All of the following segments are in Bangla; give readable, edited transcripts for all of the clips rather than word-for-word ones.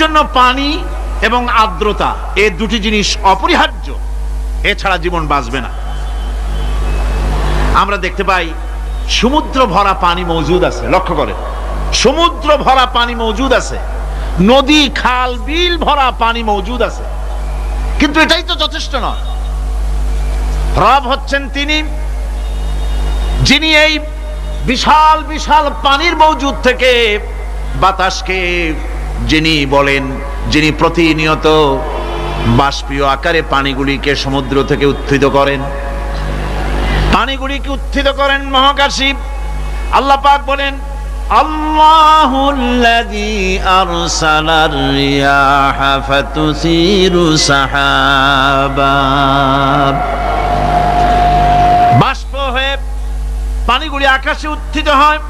জন্য পানি এবং আর্দ্রতা, এই দুটি জিনিস অপরিহার্য, এছাড়া জীবন বাঁচবে না। আমরা দেখতে পাই সমুদ্র ভরা পানি মজুদ আছে, লক্ষ্য করেন, সমুদ্র ভরা পানি মজুদ আছে, নদী খাল বিল ভরা পানি মজুদ আছে, কিন্তু এটাই তো যথেষ্ট নয়। রব হচ্ছেন তিনি যিনি এই বিশাল বিশাল পানির মজুদ থেকে বাতাসকে যিনি বলেন, যিনি প্রতিনিয়ত বাষ্পীয় আকারে পানিগুলিকে সমুদ্র থেকে উত্থিত করেন, পানিগুলিকে উত্থিত করেন মহাকাশে। আল্লাহ পাক বলেন, আল্লাহুল্লাযী আরসালার রিয়াহা ফাতুসিরু সাহাবা, বাষ্প হয়ে পানিগুলি আকাশে উত্থিত হয়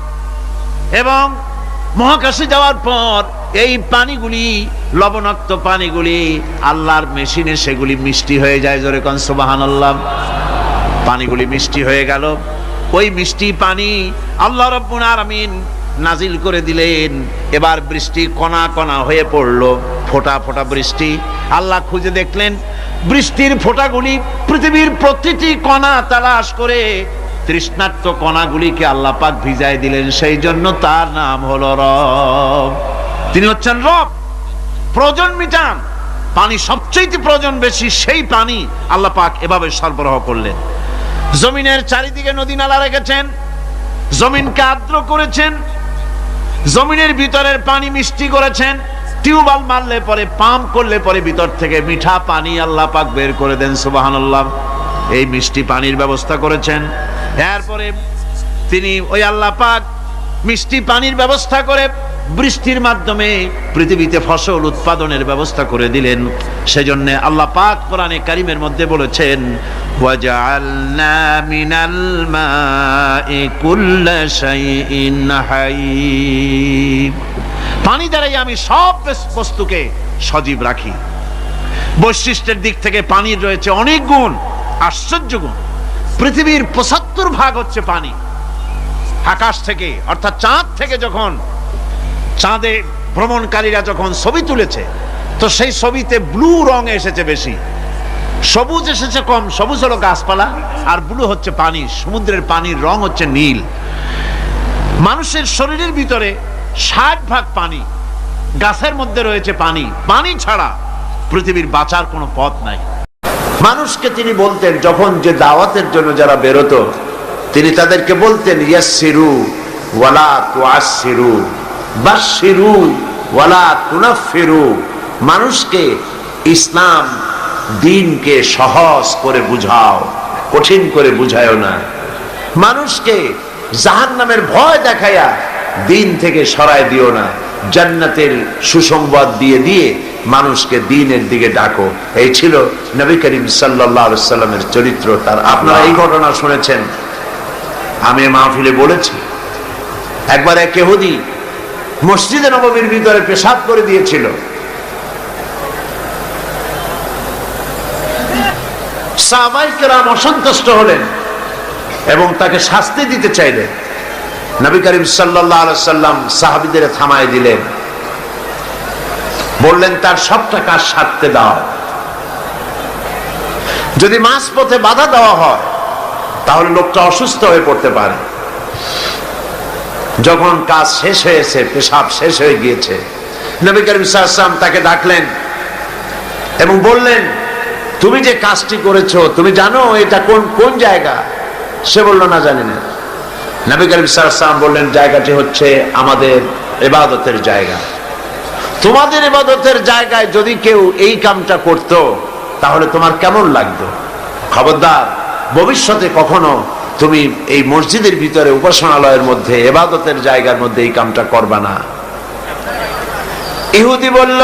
এবং মহাকাশে যাওয়ার পর এই পানিগুলি, লবণাক্ত পানিগুলি আল্লাহর মেশিনে সেগুলি মিষ্টি হয়ে যায়। জোরে কোন সুবহানাল্লাহ। পানিগুলি মিষ্টি হয়ে গেল, ওই মিষ্টি পানি আল্লাহ রাব্বুল আলামিন নাজিল করে দিলেন। এবার বৃষ্টি কণা কণা হয়ে পড়লো, ফোঁটা ফোঁটা বৃষ্টি। আল্লাহ খুঁজে দেখলেন বৃষ্টির ফোঁটাগুলি পৃথিবীর প্রতিটি কণা তালাশ করে তৃষ্ণার্ত কণাগুলিকে আল্লাহ পাক ভিজায় দিলেন। সেই জন্য তার নাম হলো রব। তিনি হচ্ছেন রব, প্রয়োজন মিটান। পানি সবচেয়ে প্রয়োজন বেশি, সেই পানি আল্লাহ পাক এভাবে সরবরাহ করলেন। জমিনের চারিদিকে নদী নালা রেখেছেন, জমিনকে আর্দ্র করেছেন, জমিনের ভিতরের পানি মিষ্টি করেছেন। টিউবওয়েল মারলে পরে, পাম্প করলে পরে ভিতর থেকে মিঠা পানি আল্লাহ পাক বের করে দেন। সুবহানাল্লাহ। এই মিষ্টি পানির ব্যবস্থা করেছেন। এরপরে তিনি ওই আল্লাহ পাক মিষ্টি পানির ব্যবস্থা করে বৃষ্টির মাধ্যমে পৃথিবীতে ফসল উৎপাদনের ব্যবস্থা করে দিলেন। সেজন্য আল্লাহ পাক কোরআনে কারীমের মধ্যে বলেছেন, ওয়াজআলনা মিনাল মাই কুল্লা শাইইন হায়্য, পানি দ্বারাই আমি সব বস্তুকে সজীব রাখি। বৈশিষ্ট্যের দিক থেকে পানির রয়েছে অনেক গুণ, আশ্চর্য গুণ। পৃথিবীর ৭৫% হচ্ছে পানি। আকাশ থেকে অর্থাৎ চাঁদ থেকে যখন চাঁদে ভ্রমণকারীরা যখন ছবি তুলেছে, তো সেই ছবিতে ব্লু রং এসেছে বেশি, সবুজ এসেছে কম। সবুজ হলো গাছপালা, আর ব্লু হচ্ছে পানি। সমুদ্রের পানির রং হচ্ছে নীল। মানুষের শরীরের ভিতরে ৬০% পানি, গাছের মধ্যে রয়েছে পানি। পানি ছাড়া পৃথিবীর বাঁচার কোনো পথ নাই। মানুষকে তিনি বলতেন, যখন যে দাওয়াতের জন্য যারা বেরোতো, তিনি তাদেরকে বলতেন, ইয়াসসিরু ওয়ালা তুআসসিরু, বাশশিরু ওয়ালা তুনাফফিরু। মানুষকে ইসলাম দ্বীনকে সহজ করে বুঝাও, কঠিন করে বুঝায়ও না। মানুষকে জাহান্নামের ভয় দেখায়া দ্বীন থেকে সরায় দিও না। জান্নাতের সুসংবাদ দিয়ে দিয়ে মানুষকে দ্বীনের দিকে ডাকো। এই ছিল নবী করিম সাল্লাল্লাহু আলাইহি সাল্লামের চরিত্র। তার আপনারা এই ঘটনা শুনেছেন, আমি মাহফিলে বলেছি। একবার এক ইহুদি মসজিদে নববীর ভিতরে পেশাব করে দিয়েছিল। সাহাবায়ে কেরাম অসন্তুষ্ট হলেন এবং তাকে শাস্তি দিতে চাইলেন। নবী করিম সাল্লাল্লাহু আলাইহি সাল্লাম সাহাবীদের থামায় দিলেন, বললেন তার সবটা কাজ সারতে দাও। যদি মাঝপথে বাধা দেওয়া হয় তাহলে লোকটা অসুস্থ হয়ে পড়তে পারে। যখন কাজ শেষ হয়েছে, পেশাব শেষ হয়ে গিয়েছে, নবী করিম সাল্লাল্লাহু আলাইহি ওয়াসাল্লাম তাকে ডাকলেন এবং বললেন, তুমি যে কাজটি করেছো তুমি জানো এটা কোন কোন জায়গা? সে বলল, না জানি না। নবী করিম সাল্লাল্লাহু আলাইহি ওয়াসাল্লাম বললেন, জায়গাটি হচ্ছে আমাদের ইবাদতের জায়গা। তোমাদের ইবাদতের জায়গায় যদি কেউ এই কামটা করত তাহলে তোমার কেমন লাগতো? খবরদার, ভবিষ্যতে কখনো তুমি এই মসজিদের ভিতরে, উপাসনালয়ের মধ্যে, ইবাদতের জায়গার মধ্যে এই কামটা করবা না। ইহুদি বলল,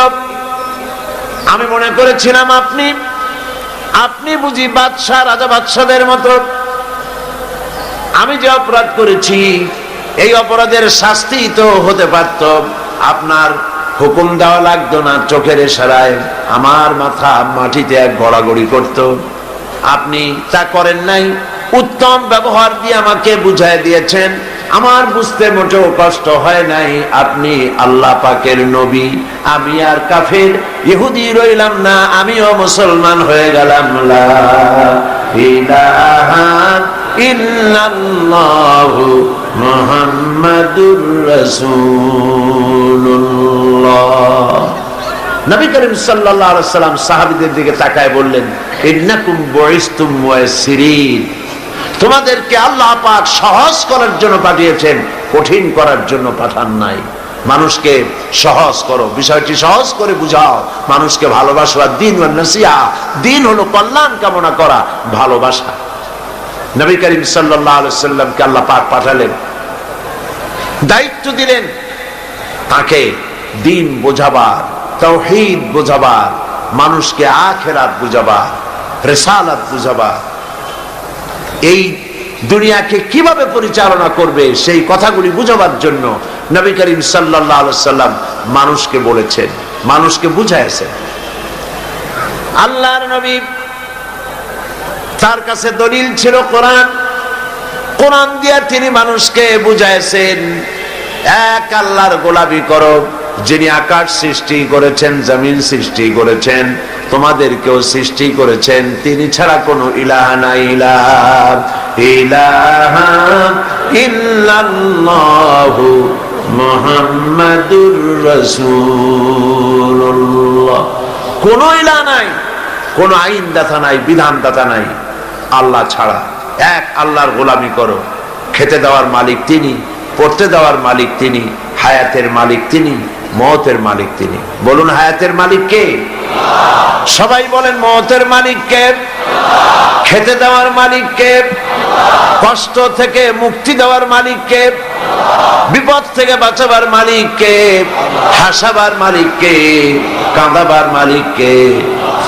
আমি মনে করেছিলাম আপনি বুঝি বাদশাহ, রাজা বাদশাদের মতো। আমি যে অপরাধ করেছি এই অপরাধের শাস্তি তো হতে পারত, আপনার হুকুম দেওয়া লাগতো না। চোখের ইশারায় আমার মাথা মাটিতে এক গড়াগড়ি করত, আপনি তা করেন নাই। উত্তম ব্যবহার দিয়ে আমাকে বুঝাই দিয়েছেন, আমার বুঝতে মোটেও কষ্ট হয় নাই। আপনি আল্লাহ পাকের নবী, আমি আর কাফের ইহুদি রইলাম না, আমিও মুসলমান হয়ে গেলাম। লা ইলাহা ইল্লাল্লাহু মুহাম্মাদুর রাসূলুল্লাহ। নবী করিম সাল্লাল্লাহু আলাইহি সাল্লাম সাহাবীদের দিকে তাকায় বললেন, ইন্নাকুম বুইসতুম মুয়াসসিরিন, তোমাদেরকে আল্লাহ পাক সহজ করার জন্য পাঠিয়েছেন, কঠিন করার জন্য পাঠান নাই। মানুষকে সহজ করো, বিষয়টি সহজ করে বুঝাও, মানুষকে ভালোবাসো। দ্বীন ওয়ান নাসিহা, দ্বীন হলো কল্যাণ কামনা করা, ভালোবাসা। নবী করিম সাল্লাল্লাহু আলাইহি সাল্লামকে আল্লাহ পাক পাঠালেন, দায়িত্ব দিলেন তাকে দ্বীন বোঝাবার, তাওহীদ বোঝাবার, মানুষকে আখিরাত বুঝাবার, রিসালাত বুঝাবার, এই দুনিয়াকে কিভাবে পরিচালনা করবে সেই কথাগুলি বুঝাবার জন্য নবী করিম সাল্লাল্লাহু আলাইহি সাল্লাম মানুষকে বলেছেন, মানুষকে বুঝাইছেন। আল্লাহর নবী, তার কাছে দলিল ছিল কোরআন, কোরআন দিয়ে তিনি মানুষকে বুঝাইছেন, এক আল্লাহর গোলামি করো, যিনি আকাশ সৃষ্টি করেছেন, জমিন সৃষ্টি করেছেন, তোমাদেরকেও সৃষ্টি করেছেন, তিনি ছাড়া কোনো ইলাহা নাই। ইলাহা ইল্লাল্লাহু মুহাম্মাদুর রাসূলুল্লাহ। কোনো ইলাহা নাই, কোনো আইনদাতা নাই, বিধানদাতা নাই আল্লাহ ছাড়া। এক আল্লাহর গোলামি করো। খেতে দেওয়ার মালিক তিনি, পড়তে দেওয়ার মালিক তিনি, হায়াতের মালিক তিনি, মওতের মালিক তিনি। বলুন, হায়াতের মালিক কে? সবাই বলেন, মওতের মালিক কে? খেতে দেওয়ার মালিক কে? কষ্ট থেকে মুক্তি দেওয়ার মালিক কে? বিপদ থেকে বাঁচাবার মালিক কে? হাসাবার মালিক কে? কাঁদাবার মালিক কে?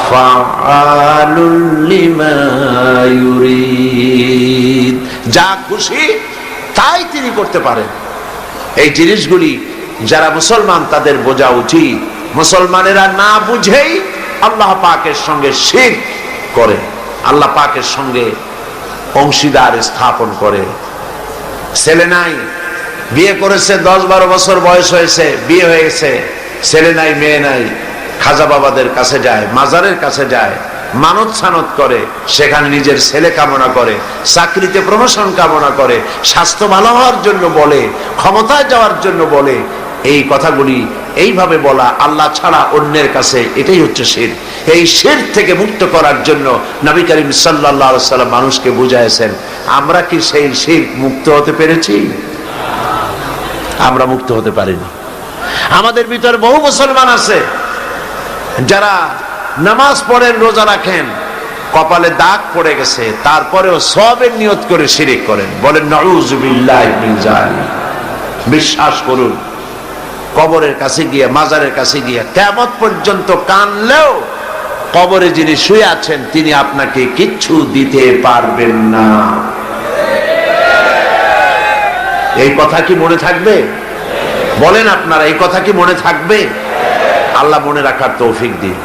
ফাআলুল লিমা ইউরিদ, যা খুশি তাই তিনি করতে পারেন। এই জিনিসগুলি যারা মুসলমান তাদের বোঝা উচিত। মুসলমানেরা না বুঝেই আল্লাহ পাকের সঙ্গে শিরক করে, আল্লাহ পাকের সঙ্গে অংশীদার স্থাপন করে। ছেলে নাই, বিয়ে করেছে, 10-12 বছর বয়স হয়েছে, বিয়ে হয়ে গেছে, ছেলে নাই, মেয়ে নাই, খাজা বাবাদের কাছে যায়, মাজারের কাছে যায়, মানত সানত করে, সেখানে নিজের ছেলে কামনা করে, চাকরিতে প্রমোশন কামনা করে, স্বাস্থ্য ভালো হওয়ার জন্য বলে, ক্ষমতায় যাওয়ার জন্য বলে। এই কথাগুলি এইভাবে বলা আল্লাহ ছাড়া অন্যের কাছে, এটাই হচ্ছে শিরক। এই শিরক থেকে মুক্ত করার জন্য নবী করিম সাল্লাল্লাহু আলাইহি সাল্লাম মানুষকে বুঝাইছেন। আমরা কি সেই শিরক মুক্ত হতে পেরেছি? আমরা মুক্ত হতে পারিনি। আমাদের ভিতরে বহু মুসলমান আছে যারা নামাজ পড়েন, রোজা রাখেন, কপালে দাগ পড়ে গেছে, তারপরেও সওয়াবের নিয়ত করে শিরক করেন। বলেন নাউযুবিল্লাহি মিন যালিক। বিশ্বাস করুন, কবরের কাছে গিয়ে, মাজারের কাছে গিয়ে কিয়ামত পর্যন্ত কানলেও কবরে যিনি শুয়ে আছেন তিনি আপনাকে কিচ্ছু দিতে পারবেন না। এই কথা কি মনে থাকবে? বলেন আপনারা, এই কথা কি মনে থাকবে? আল্লাহ মনে রাখার তৌফিক দিন।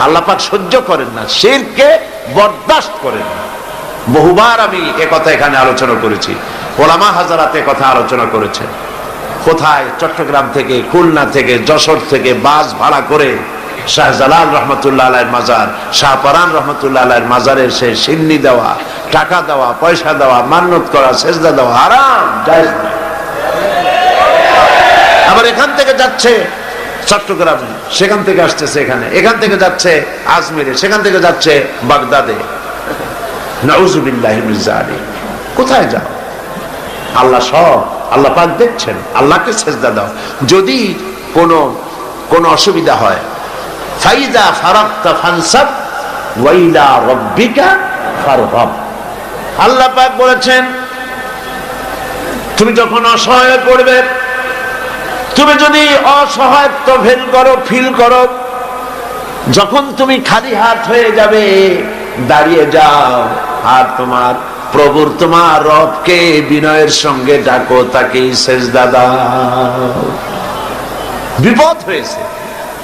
আল্লাহ পাক সহ্য করেন না, শিরককে বরদাস্ত করেন না। বহুবার আমি একথা এখানে আলোচনা করেছি, ওলামা হাজারাত কথা আলোচনা করেছেন। কোথায়? চট্টগ্রাম থেকে, খুলনা থেকে, যশোর থেকে বাস ভাড়া করে শাহজালাল রহমতুল্লাহ আলাইহির মাজার, শাহপরান রহমতুল্লাহ আলাইহির মাজারে এসে সিন্নি দেওয়া, টাকা দেওয়া, পয়সা দেওয়া, মান্নত করা, সেজদা দেওয়া হারাম, জায়েজ নয়। আবার এখান থেকে যাচ্ছে চট্টগ্রামে, সেখান থেকে আসতেছে এখানে, এখান থেকে যাচ্ছে আজমিরে, সেখান থেকে যাচ্ছে বাগদাদে। নাউযুবিল্লাহি মিন যালিক। কোথায় যাও? আল্লাহ সব, আল্লাহ পাক দেখছেন। আল্লাহকে সেজদা দাও। যদি কোনো অসুবিধা হয়, ফাইদা ফারাগতা ফানসাব ওয়া ইলা রাব্বিকা ফারগাব। আল্লাহ পাক বলেছেন, তুমি যখন অসহায় পড়বে, তুমি যদি অসহায়ত্ব ফিল করো, যখন তুমি খালি হাত হয়ে যাবে, দাঁড়িয়ে যাও আর তোমার প্রভুর, তোমার রবকে বিনয়ের সঙ্গে ডাকো, তাকে সেজদা দাও। বিপদ হয়েছে,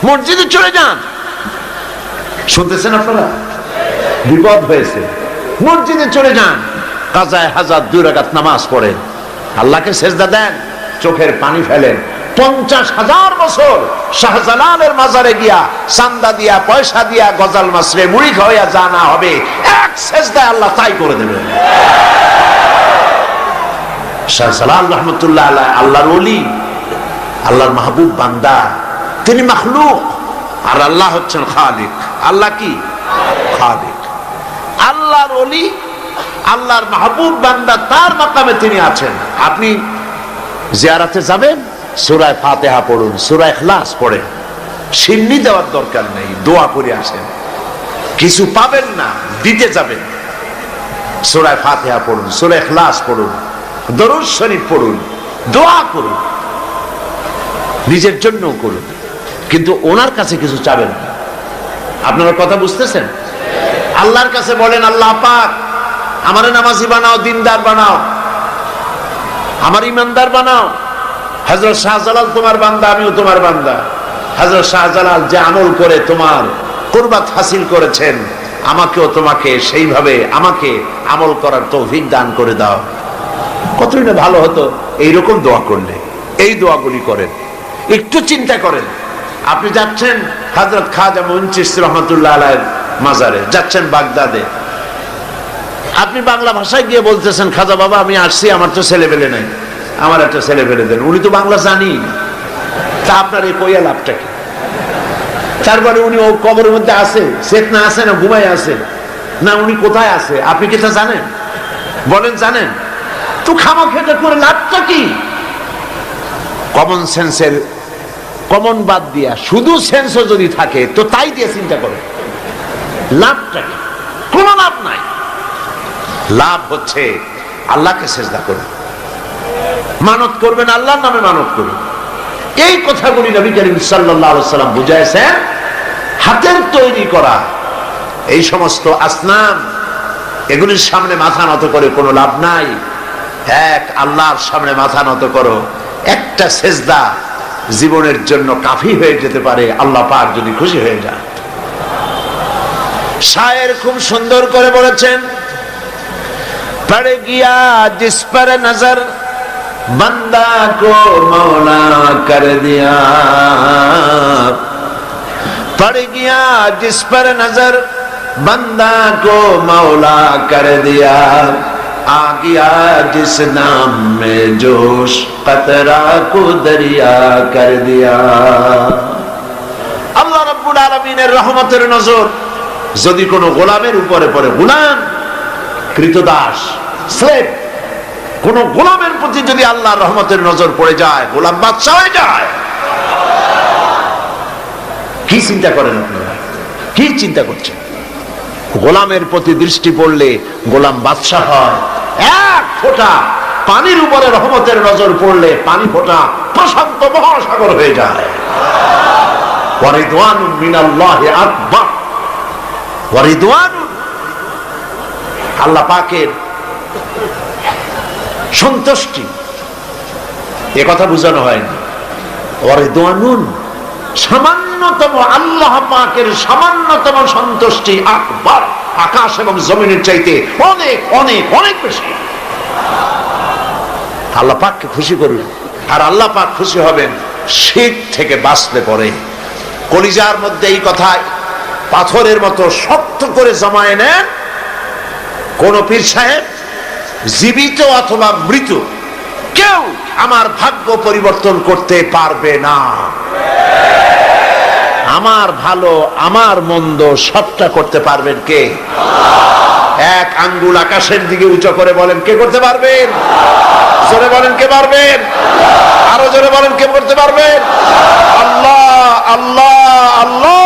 মসজিদে চলে যান। শুনতেছেন আপনারা? বিপদ হয়েছে, মসজিদে চলে যান। কাজায়ে হাজাত 2 রাকাত নামাজ পড়েন, আল্লাহকে সেজদা দেন, চোখের পানি ফেলেন, 50,000 বছর শাহজালালের মাজারে গিয়া চান্দা দিয়া পয়সা দিয়া গজাল মাসরে মুড়ি খাওয়া জানা হবে, এক সেজদায় আল্লাহ তাই করে দেবেন। শাহজালাল রহমতুল্লাহ আলাইহি আল্লাহর ওলি, আল্লাহর মাহবুব বান্দা, তিনি মাখলুক আর আল্লাহ হচ্ছেন খালিক। আল্লাহ কি? খালিক। আল্লাহর ওলি, আল্লাহর মাহবুব বান্দা, তার মাকামে তিনি আছেন। আপনি জিয়ারতে যাবেন, সূরা ফাতিহা পড়ুন, সূরা ইখলাস পড়েন, সিন্নি দেওয়ার দরকার নেই, দোয়া করে আসেন। কিছু পাবেন না, দিতে যাবেন, সূরা ফাতিহা পড়ুন, সূরা ইখলাস পড়ুন, দরুদ শরীফ পড়ুন, দোয়া করুন, নিজের জন্য করুন, কিন্তু ওনার কাছে কিছু চাবেন না। আপনারা কথা বুঝতেছেন? আল্লাহর কাছে বলেন, আল্লাহ পাক আমারে নামাজি বানাও, দিনদার বানাও, আমার ইমানদার বানাও। হযরত শাহজালাল তোমার বান্দা, আমিও তোমার বান্দা। হযরত শাহজালাল যে আমল করে তোমার কুরবাত হাসিল করেছেন, আমাকেও তোমাকে সেইভাবে আমাকে আমল করার তৌফিক দান করে দাও। কতই না ভালো হতো এইরকম দোয়া করলে। এই দোয়াগুলি করেন, একটু চিন্তা করেন। আপনি যাচ্ছেন হযরত খাজা মুঈন চিশতি রহমাতুল্লাহ আলাইহির মাজারে, যাচ্ছেন বাগদাদে, আপনি বাংলা ভাষায় গিয়ে বলতেছেন, খাজা বাবা আমি আসছি, আমার তো ছেলেবেলে নাই, আমার একটা ছেলেবেলে দেন। উনি তো বাংলা জানি না, তা আপনার এই কইয়া লাভটা কি? তারপরে উনি ও কবরের মধ্যে আছে, চেতনা আছে না ঘুমায় আছে, না উনি কোথায় আছে আপনি কি তা জানেন? বলেন জানেন? তো খামাখেটা করে লাভটা কি? কমন সেন্সের কমন বাদ দিয়া শুধু সেন্সও যদি থাকে তো তাই দিয়ে চিন্তা করে লাভটা কি? কোনো লাভ নাই। লাভ হচ্ছে আল্লাহকে সেজদা করুন, মানত করবেন, আল্লাহর নামে মানত করুন। এই কথাগুলি নবী করিম সাল্লাল্লাহু আলাইহি ওয়াসাল্লাম বুঝাইছেন। হাতের তৈরি করা এই সমস্ত আসনাম, এগুলির সামনে মাথা নত করে কোনো লাভ নাই। এক আল্লাহর সামনে মাথা নত করো, একটা সেজদা জীবনের জন্য কাফি হয়ে যেতে পারে, আল্লাহ পাক যদি খুশি হয়ে যায়। শায়ের খুব সুন্দর করে বলেছেন, পড় গিয়া জিস পর নজর बंदा को मौला कर दिया, पड़ गया जिस पर नजर बंदा को मौला कर दिया, आ गया जिस नाम में जोश कतरा को दरिया कर दिया। আল্লাহ রাব্বুল আলামিনের রহমতের নজর যদি কোনো গোলামের উপরে পড়ে, গোলাম কৃতদাস স্লেভ, কোন গোলামের প্রতি যদি আল্লাহর রহমতের নজর পড়ে যায়, গোলাম বাদশা হয়ে যায়। কি চিন্তা করেন আপনারা? কি চিন্তা করছেন? গোলামের প্রতি দৃষ্টি পড়লে গোলাম বাদশা হয়। এক ফোঁটা পানির উপরে রহমতের নজর পড়লে পানি ফোঁটা প্রশান্ত মহাসাগর হয়ে যায়। ওয়ারিদওয়ানুন মিনাল্লাহি আকবার, ওয়ারিদওয়ানুন আল্লাহ পাকের সন্তুষ্টি, এ কথা বোঝানো হয়নি। ওয়ারিদওয়ানুন সামান্যতম আল্লাহ পাকের সামান্যতম সন্তুষ্টি আকবার, আকাশ এবং জমিনের চাইতে অনেক অনেক অনেক বেশি। আল্লাহ পাককে খুশি করুন, আর আল্লাহ পাক খুশি হবেন শিরক থেকে বাঁচলে পরে। কলিজার মধ্যে এই কথা পাথরের মতো শক্ত করে জমায়ে নেন। কোন পীর সাহেব জীবিত অথবা মৃত কেউ আমার ভাগ্য পরিবর্তন করতে পারবে না। আমার ভালো আমার মন্দ সবটা করতে পারবেন কে? এক আঙ্গুল আকাশের দিকে উঁচু করে বলেন, কে করতে পারবেন? জোরে বলেন, কে পারবেন? আরো জোরে বলেন, কে করতে পারবেন? আল্লাহ, আল্লাহ, আল্লাহ।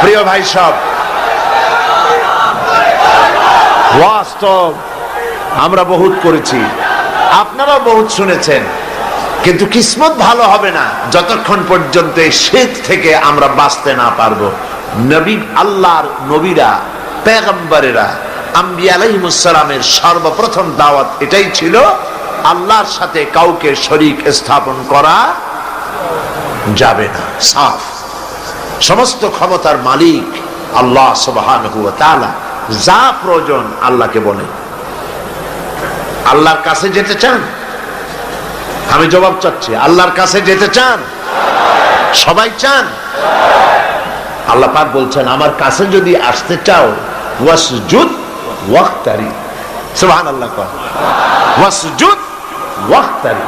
প্রিয় ভাই সব, বাস্তব আমরা বহুত করেছি, আপনারাও বহুত শুনেছেন, কিন্তু কিসমত ভালো হবে না যতক্ষণ পর্যন্ত শিরক থেকে আমরা বাঁচতে না পারবো। নবী, আল্লাহর নবীরা, পেগম্বরেরা আম্বিয়া আলাইহিমুস সালামের সর্বপ্রথম দাওয়াত এটাই ছিল, আল্লাহর সাথে কাউকে শরীক স্থাপন করা যাবে না। সাফ, সমস্ত ক্ষমতার মালিক আল্লাহ সুবহানাহু ওয়া তাআলা, যা প্রয়োজন আল্লাহকে বলেন। আল্লাহর কাছে যেতে চান? আমি জবাব চাচ্ছি, আল্লাহর কাছে যেতে চান? সবাই চান? আল্লাহ পাক বলছেন, আমার কাছে যদি আসতে চাও ওয়াসজুদ ওয়াক্তারি। সুবহানাল্লাহ, ওয়াসজুদ ওয়াক্তারি,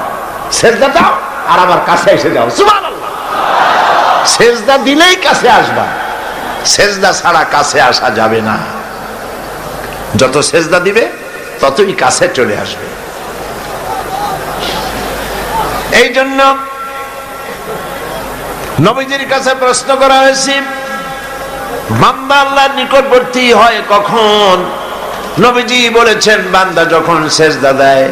সিজদা দাও আর আমার কাছে এসে যাও। সুবহানাল্লাহ, সিজদা দিলেই কাছে আসবা, সিজদা ছাড়া কাছে আসা যাবে না। যত সিজদা দিবে ততই কাছে চলে আসবে। এই জন্য নবীজির কাছে প্রশ্ন করা হয়েছে, বান্দা আল্লাহর নিকটবর্তী হয় কখন? নবীজি বলেছেন, বান্দা যখন সিজদা দেয়,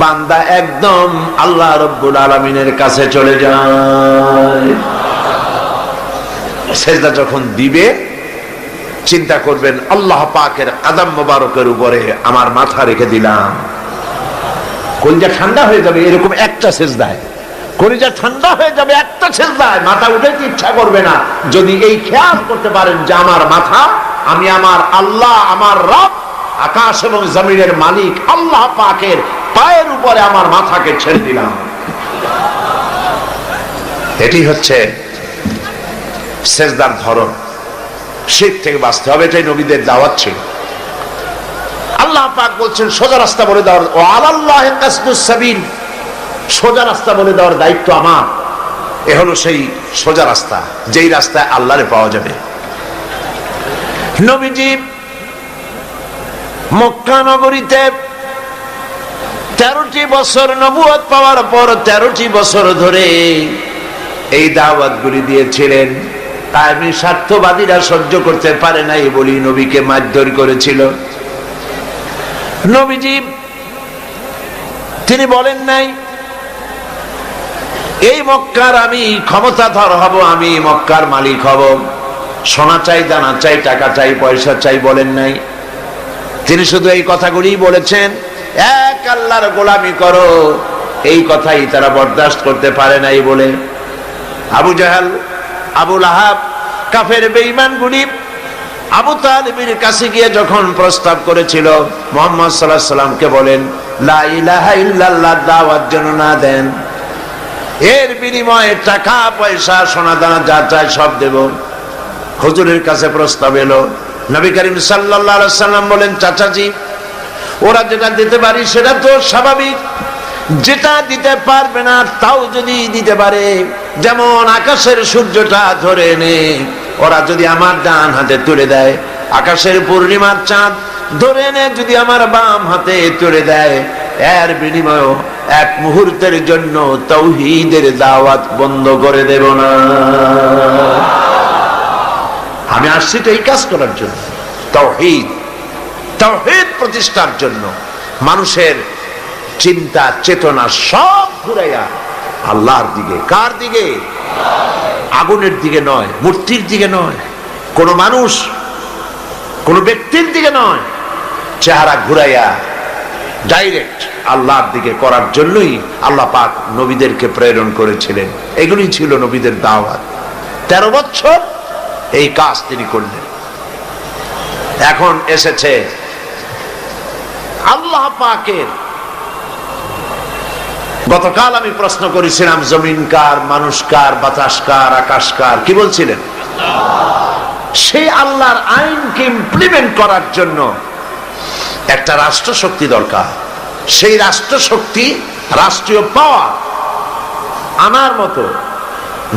বান্দা একদম আল্লাহ রাব্বুল আলামিনের কাছে চলে যায়। সিজদা যখন দিবে, চিন্তা করবেন আল্লাহ পাকের কদম মোবারকের উপরে আমার মাথা রেখে দিলাম। কলিজা ঠান্ডা হয়ে যাবে এরকম একটা সিজদায়, কলিজা ঠান্ডা হয়ে যাবে একটা সিজদায়, মাথা উঠাইতে ইচ্ছা করবে না। যদি এই খেয়াল করতে পারেন যে আমার মাথা, আমি আমার আল্লাহ, আমার রব, আকাশ এবং জমিনের মালিক আল্লাহ পাকের পায়ের উপরে আমার মাথাকে ছেড়ে দিলাম। এটি হচ্ছে সিজদার ধরন। শিরক থেকে বাঁচতে হবে, এটাই নবীদের দাওয়াত ছিল। আল্লাহ পাক বলছেন, সোজা রাস্তা বলে দেওয়ার, ও আলাল্লাহি কাসদুস সাবিল, সোজা রাস্তা বলে দেওয়ার দায়িত্ব আমার। এ হলো সেই সোজা রাস্তা, যেই রাস্তায় আল্লাহরে পাওয়া যাবে। নবীজি মক্কা নগরীতে 13টি বছর নবুয়ত পাওয়ার পর 13টি বছর ধরে এই দাওয়াতগুলি দিয়েছিলেন। তাই স্বার্থবাদীরা সহ্য করতে পারে নাই বলি নবীকে মারধর করেছিল। নবীজি তিনি বলেন নাই, এই মক্কার আমি ক্ষমতাধর হব, আমি মক্কার মালিক হব, সোনা চাই, দানা চাই, টাকা চাই, পয়সা চাই, বলেন নাই। তিনি শুধু এই কথাগুলি বলেছেন, এক আল্লাহর গোলামি করো। এই কথাই তারা বরদাস্ত করতে পারে নাই বলে আবু জাহাল, আবু লাহাব, কাফের বেঈমানগুলি আবু তালিবের কাছে গিয়ে যখন প্রস্তাব করেছিল মুহাম্মদ সাল্লাল্লাহু আলাইহি সাল্লামকে বলেন লা ইলাহা ইল্লাল্লাহ দাওয়াত যেন না দেন, এর বিনিময়ে টাকা পয়সা সোনা দানা যা চাই সব দেব। হুজুরের কাছে প্রস্তাব এলো, নবী করিম সাল্লাল্লাহু আলাইহি সাল্লাম বলেন, চাচাজি ওরা যেটা দিতে পারি সেটা তো স্বাভাবিক, যেটা দিতে পারবে না তাও যদি দিতে পারে, যেমন আকাশের সূর্যটা ধরে এনে ওরা যদি আমার ডান হাতে তুলে দেয়, আকাশের পূর্ণিমার চাঁদ ধরে এনে যদি আমার বাম হাতে তুলে দেয়, এর বিনিময়ে এক মুহূর্তের জন্য তাওহীদের দাওয়াত বন্ধ করে দেব না। আমি আসছি তো এই কাজ করার জন্য, তাওহীদ, তাওহীদ প্রতিষ্ঠার জন্য। মানুষের চিন্তা চেতনা সব ঘুরাইয়া আল্লাহর দিকে। কার দিকে? আগুনের দিকে নয়, মূর্তির দিকে নয়, কোন মানুষ কোন ব্যক্তির দিকে নয়, চেহারা ঘুরাইয়া ডাইরেক্ট আল্লাহর দিকে করার জন্যই আল্লাহ পাক নবীদেরকে প্রেরণ করেছিলেন। এগুলি ছিল নবীদের দাওয়াত। 13 বছর এই কাজ তিনি করলেন। এখন এসেছে আল্লাহ পাকের। গতকাল আমি প্রশ্ন করেছিলাম, জমিন কার, মানুষ কার, বাতাস কার, আকাশ কার? কি বলছিলেন? সেই আল্লাহর আইনকে ইমপ্লিমেন্ট করার জন্য একটা রাষ্ট্র শক্তি দরকার। সেই রাষ্ট্র শক্তি, রাষ্ট্রীয় পাওয়ার আনার মতো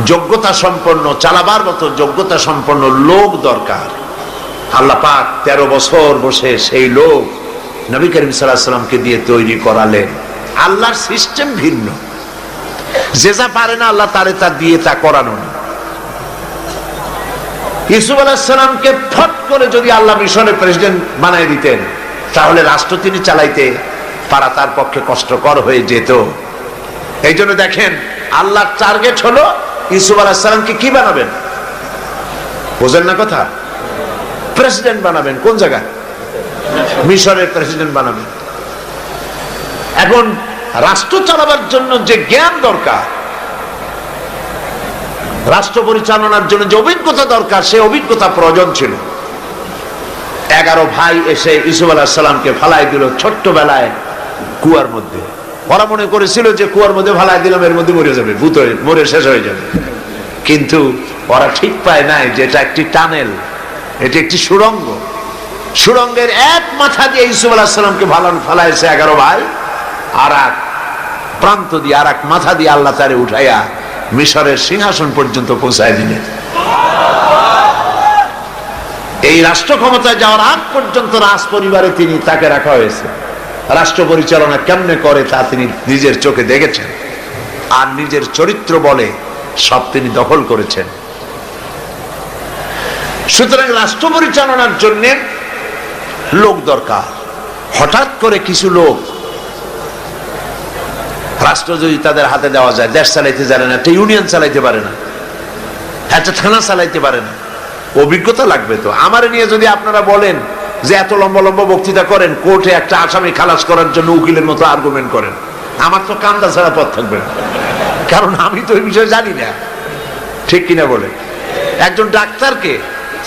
যোগ্যতা সম্পন্ন, চালাবার মতো যোগ্যতা সম্পন্ন লোক দরকার। আল্লাহ পাক 13 বছর বসে সেই লোক নবী করিম সাল্লাল্লাহু আলাইহি সাল্লামকে দিয়ে তৈরি করালেন। আল্লাহর সিস্টেম ভিন্ন, যে যা পারে না আল্লাহ তারে তা দিয়ে তা করানো না। ইউসুফ আলাইহিস সালামকে ফট করে যদি আল্লাহ মিশরের প্রেসিডেন্ট বানায় দিতেন, তাহলে রাষ্ট্র তিনি চালাইতে পারা তার পক্ষে কষ্টকর হয়ে যেত। এই জন্য দেখেন, আল্লাহর টার্গেট হলো ইউসুফ আলাইহিস সালামকে কি বানাবেন? বোঝেন না কথা? প্রেসিডেন্ট বানাবেন। কোন জায়গায়? মিশরের প্রেসিডেন্ট বানাবেন। এখন রাষ্ট্র চালাবার জন্য যে জ্ঞান দরকার, রাষ্ট্র পরিচালনার জন্য যে অভিজ্ঞতা দরকার, সে অভিজ্ঞতা প্রয়োজন ছিল। 11 ভাই এসে ইউসুফ আলাইহিস সালামকে ফালাই দিল ছোট্টবেলায় কুয়ার মধ্যে। ওরা মনে করেছিল যে কুয়ার মধ্যে ফালাই দিলাম, এর মধ্যে মরে যাবে, ভূত হয়ে মরে শেষ হয়ে যাবে। কিন্তু ওরা ঠিক পায় নাই যে এটা একটি টানেল, এটি একটি সুড়ঙ্গ। সুড়ঙ্গের এক মাথা দিয়ে ইউসুফ আলাইহিস সালামকে ফালাইছে 11 ভাই, আর এক প্রান্ত দিয়ে আর এক মাথা দিয়ে আল্লাহ তারে উঠাইয়া মিশরের সিংহাসন পর্যন্ত পৌঁছায় দিলেন। এই রাষ্ট্র ক্ষমতায় যাওয়ার আগ পর্যন্ত রাজ পরিবারে তাকে রাখা হয়েছে। রাষ্ট্র পরিচালনা কেমনে করে তা তিনি নিজের চোখে দেখেছেন, আর নিজের চরিত্র বলে সব তিনি দখল করেছেন। সুতরাং রাষ্ট্র পরিচালনার জন্য লোক দরকার। হঠাৎ করে কিছু লোক রাষ্ট্র যদি তাদের হাতে দেওয়া যায়, দেশ চালাইতে জানে না, একটা ইউনিয়ন চালাইতে পারে না, একটা থানা চালাইতে পারে না, অভিজ্ঞতা লাগবে তো। আমার নিয়ে যদি আপনারা বলেন যে এত লম্বা লম্বা বক্তৃতা করেন, কোর্টে একটা আসামি খালাস করার জন্য উকিলের মতো আর্গুমেন্ট করেন, আমার তো কান্দা ছাড়া পথ থাকবে না, কারণ আমি তো এই বিষয়ে জানি না। ঠিক কিনা বলে? একজন ডাক্তারকে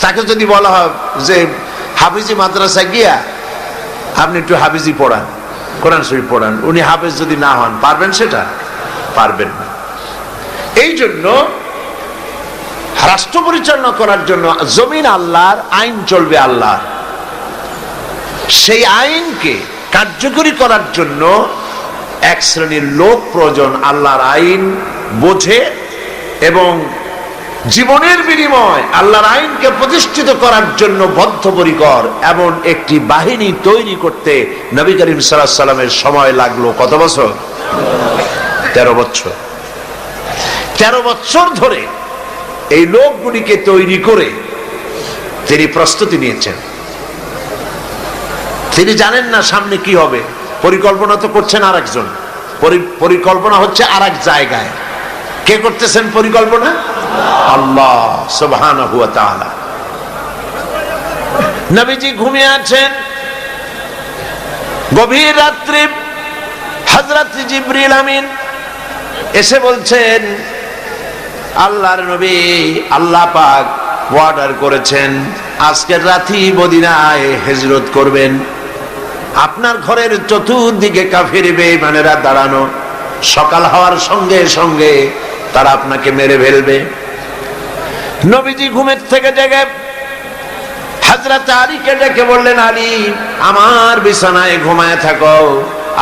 তাকে যদি বলা হয় যে হাফিজি মাদ্রাসায় গিয়া আপনি একটু হাফিজি পড়ান, কোরআন শরীফ পড়ান, উনি হাফেজ যদি না হন, পারবেন? সেটা পারবেন না। এই জন্য রাষ্ট্র পরিচালনা করার জন্য জমিন আল্লাহর, আইন চলবে আল্লাহর। সেই আইনকে কার্যকরী করার জন্য এক শ্রেণীর লোক প্রয়োজন, আল্লাহর আইন বোঝে এবং জীবনের বিনিময় আল্লাহর আইনকে প্রতিষ্ঠিত করার জন্য বদ্ধপরিকর। এমন একটি বাহিনী তৈরি করতে নবী করিম সাল্লাল্লাহু আলাইহি সাল্লামের সময় লাগলো কত বছর? 13 বছর। 13 বছর ধরে এই লোকগুলিকে তৈরি করে তিনি প্রস্তুতি নিয়েছেন। তিনি জানেন না সামনে কি হবে, পরিকল্পনা তো করছেন আরেকজন, পরিকল্পনা হচ্ছে আরেক জায়গায়। কে করতেছেন পরিকল্পনা? আল্লাহ সুবহানাহু ওয়া তাআলা। নবীজি ঘুমিয়ে আছেন, গভীর রাত্রে হযরত জিবরিল আমিন এসে বলছেন, আল্লাহর নবী, আল্লাহ পাক অর্ডার করেছেন আজকের রাতেই মদিনায় হিজরত করবেন। আপনার ঘরের চতুর্দিকে কাফির বেঈমানেরা দাঁড়ানো, সকাল হওয়ার সঙ্গে সঙ্গে তারা আপনাকে মেরে ফেলবে। নবীজি ঘুমের থেকে জেগে হযরত আলীকে ডেকে বললেন, আলী, আমার বিছানায় ঘুমায় থাকো,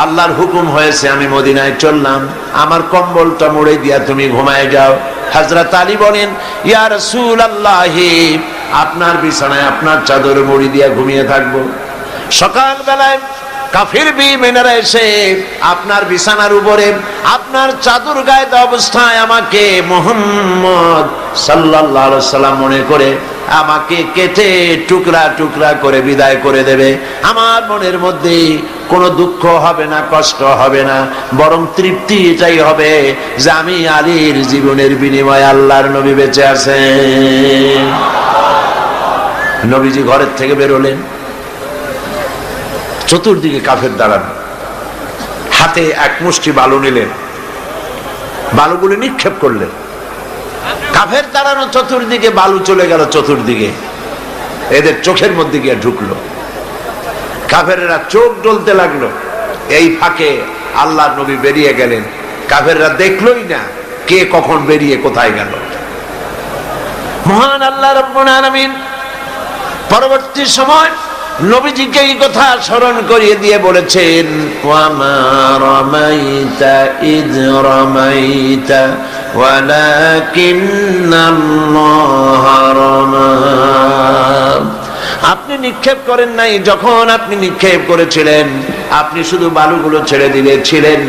আল্লাহর হুকুম হয়েছে আমি মদিনায় চললাম, আমার কম্বলটা মুড়ে দিয়া তুমি ঘুমায় যাও। হযরত আলী বলেন, ইয়া রাসূলুল্লাহ, আপনার বিছানায় আপনার চাদর মুড়ি দিয়া ঘুমিয়ে থাকবো। সকাল বেলায় কাফির বেঈমানেরা এসে আপনার বিছানার উপরে আপনার চাদর গায়ে দেওয়া অবস্থায় আমাকে মুহাম্মদ সাল্লাল্লাহু আলাইহি সাল্লাম মনে করে আমাকে কেটে টুকরা টুকরা করে বিদায় করে দেবে। আমার মনের মধ্যে কোনো দুঃখ হবে না, কষ্ট হবে না, বরং তৃপ্তি এটাই হবে যে আমি আলীর জীবনের বিনিময়ে আল্লাহর নবী বেঁচে আছেন। নবীজি ঘরের থেকে বেরোলেন, চতুর্দিকে কাফের দাঁড়ানো, হাতে এক মুষ্টি বালু নিলেন, বালুগুলি নিক্ষেপ করলেন। কাফের দাঁড়ানো চতুর্দিকে বালু চলে গেল চতুর্দিকে, এদের চোখের মধ্যে গিয়ে ঢুকলো। কাফেররা চোখ ডলতে লাগলো। এই ফাঁকে আল্লাহর নবী বেরিয়ে গেলেন, কাফেররা দেখলোই না কে কখন বেরিয়ে কোথায় গেল। মহান আল্লাহ রাব্বুল আলামিন পরবর্তী সময় নবীজিকে এই কথা স্মরণ করিয়ে দিয়ে বলেছেন, ওয়ামা রামাইতা ইয রামাইতা ওয়ালাকিন্নাল্লাহা রামা। আপনি নিক্ষেপ করেন নাই, যখন আপনি নিক্ষেপ করেছিলেন আপনি শুধু বালুগুলো ছেড়ে দিয়েছিলেন,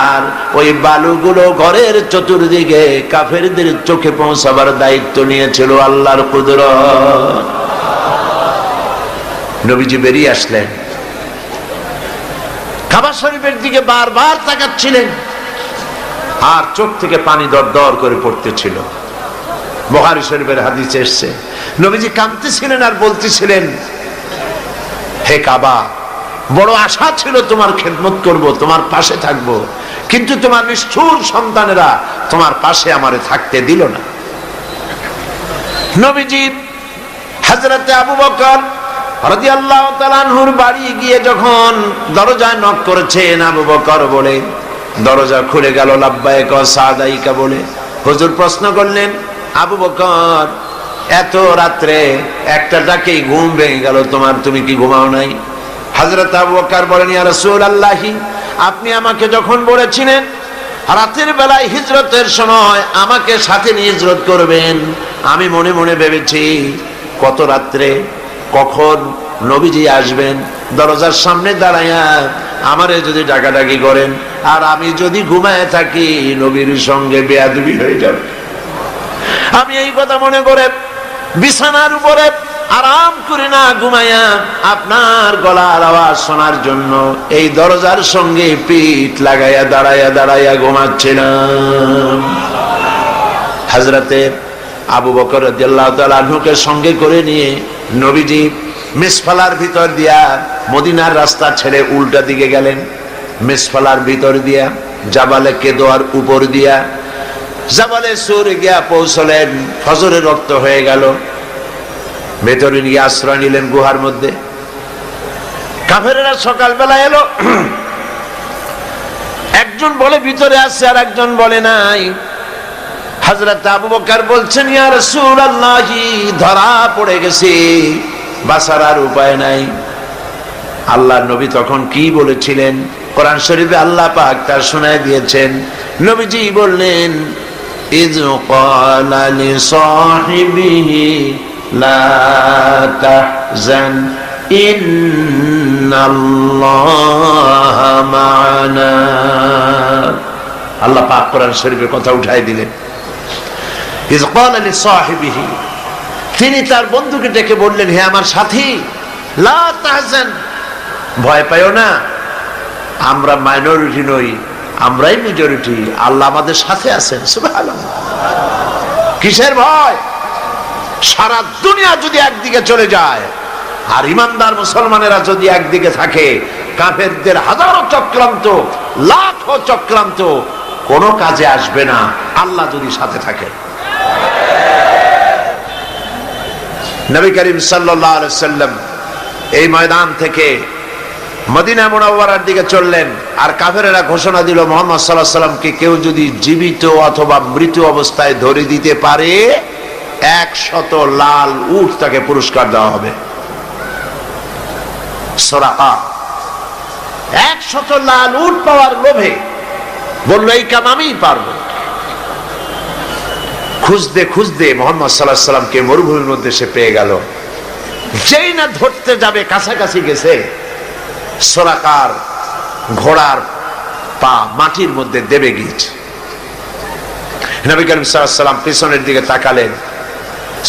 আর ওই বালুগুলো ঘরের চতুর্দিকে কাফেরদের চোখে পৌঁছাবার দায়িত্ব নিয়েছিল আল্লাহর কুদরত। নবীজি বেরিয়ে আসলেন, কাবা শরীফের দিকে বারবার তাকাচ্ছিলেন, আর চোখ থেকে পানি দর দর করে পড়তেছিল। বুখারী শরীফের হাদিসে এসেছে, নবীজি কাঁদতেছিলেন আর বলতেছিলেন, হে কাবা, বড় আশা ছিল তোমার খেদমত করব, তোমার পাশে থাকব, কিন্তু তোমার নিষ্ঠুর সন্তানেরা তোমার পাশে আমারে থাকতে দিল না। নবীজি হযরতে আবু বকর রাদিয়াল্লাহু তাআলা আনহুর বাড়ি গিয়ে যখন দরজায় নক করেছেন, আবু বকর বলে দরজা খুলে গেল, লাব্বাইক ওয়া সাদাইকা বলে। হুজুর প্রশ্ন করলেন, আবু বকর এত রাত্রে একটা ডাকেই ঘুম ভেঙে গেল তোমার, তুমি কি ঘুমাও নাই? হযরত আবু বকর বলেন, ইয়া রাসূলুল্লাহ, আপনি আমাকে যখন বলেছিলেন রাতের বেলায় হিজরতের সময় আমাকে সাথে নিয়ে হিজরত করবেন, আমি মনে মনে ভেবেছি কত রাত্রে কখন নবীজি আসবেন, দরজার সামনে দাঁড়াইয়া আমারে যদি ডাকাডাকি করেন আর আমি যদি ঘুমায় থাকি নবীর সঙ্গে বেয়াদবি হয়ে যাবে। আমি এই কথা মনে করে বিছানার উপরে আরাম করে না ঘুমাইয়া আপনার গলার আওয়াজ শোনার জন্য এই দরজার সঙ্গে পিঠ লাগাইয়া দাঁড়াইয়া দাঁড়াইয়া ঘুমাচ্ছিলাম। হযরতে আবু বকর রাদিয়াল্লাহু তাআলা আনহুকে সঙ্গে করে নিয়ে নবীজি মিসফালার ভিতর দিয়া মদিনার রাস্তা ছেড়ে উল্টা দিকে গেলেন। মিসফালার ভিতর দিয়া জাবালে কেদোয়ার উপর দিয়া জাবালে সুর গিয়া পৌঁছলেন। ফজরের রক্ত হয়ে গেল, ভেতরে নিয়ে আশ্রয় নিলেন গুহার মধ্যে। কাফেরেরা সকালবেলা এলো, একজন বলে ভিতরে আছে আর একজন বলে নাই। হযরত আবু বকর বলছেন, ইয়া রাসূলুল্লাহ, ধরা পড়ে গেছে, বাঁচার আর উপায় নাই। আল্লাহর নবী তখন কি বলেছিলেন কোরআন শরীফে আল্লাহ পাক তা শোনায় দিয়েছেন। নবীজি বললেন, ইয ক্বালা লিসাহিবিহি লা তাহজান ইন্নাল্লাহা মা'ানা। আল্লাহ পাক কোরআন শরীফের কথা উঠাই দিলেন। ইয ক্বালা লিসাহিবিহি, তিনি তার বন্ধুকে ডেকে বললেন, হে আমার সাথী, লা তাহজান, ভয় পাইও না, আমরা মাইনরিটি নই, আমরাই মেজরিটি, আল্লাহ আমাদের সাথে আছেন। সুবহানাল্লাহ। কিসের ভয়? সারা দুনিয়া যদি একদিকে চলে যায় আর ইমানদার মুসলমানেরা যদি একদিকে থাকে, কাফেরদের হাজারো চক্রান্ত, লাখো চক্রান্ত কোনো কাজে আসবে না আল্লাহ যদি সাথে থাকে। নবী করিম সাল্লাল্লাহু আলাইহি ওয়াসাল্লাম এই ময়দান থেকে মদিনা মুনাওয়ারার দিকে চললেন, আর কাফেরেরা ঘোষণা দিল, মুহাম্মদ সাল্লাল্লাহু আলাইহি ওয়াসাল্লামকে কেউ যদি জীবিত অথবা মৃত অবস্থায় ধরে দিতে পারে 100 লাল উট তাকে পুরস্কার দেওয়া হবে। সুরাকা 100 লাল উট পাওয়ার লোভে বলল, এই কাম আমিই পারবো। খুঁজতে খুঁজতে মুহাম্মদ সাল্লাল্লাহু আলাইহি ওয়াসাল্লামকে মরুভূমির মধ্যে সে পেয়ে গেল। যেই না ধরতে যাবে কাছাকাছি গেছে, সুরাকার ঘোড়ার পা মাটির মধ্যে দেবে গিয়েছে। নবী করিম সাল্লাল্লাহু আলাইহি ওয়াসাল্লাম পিছনের দিকে তাকালেন।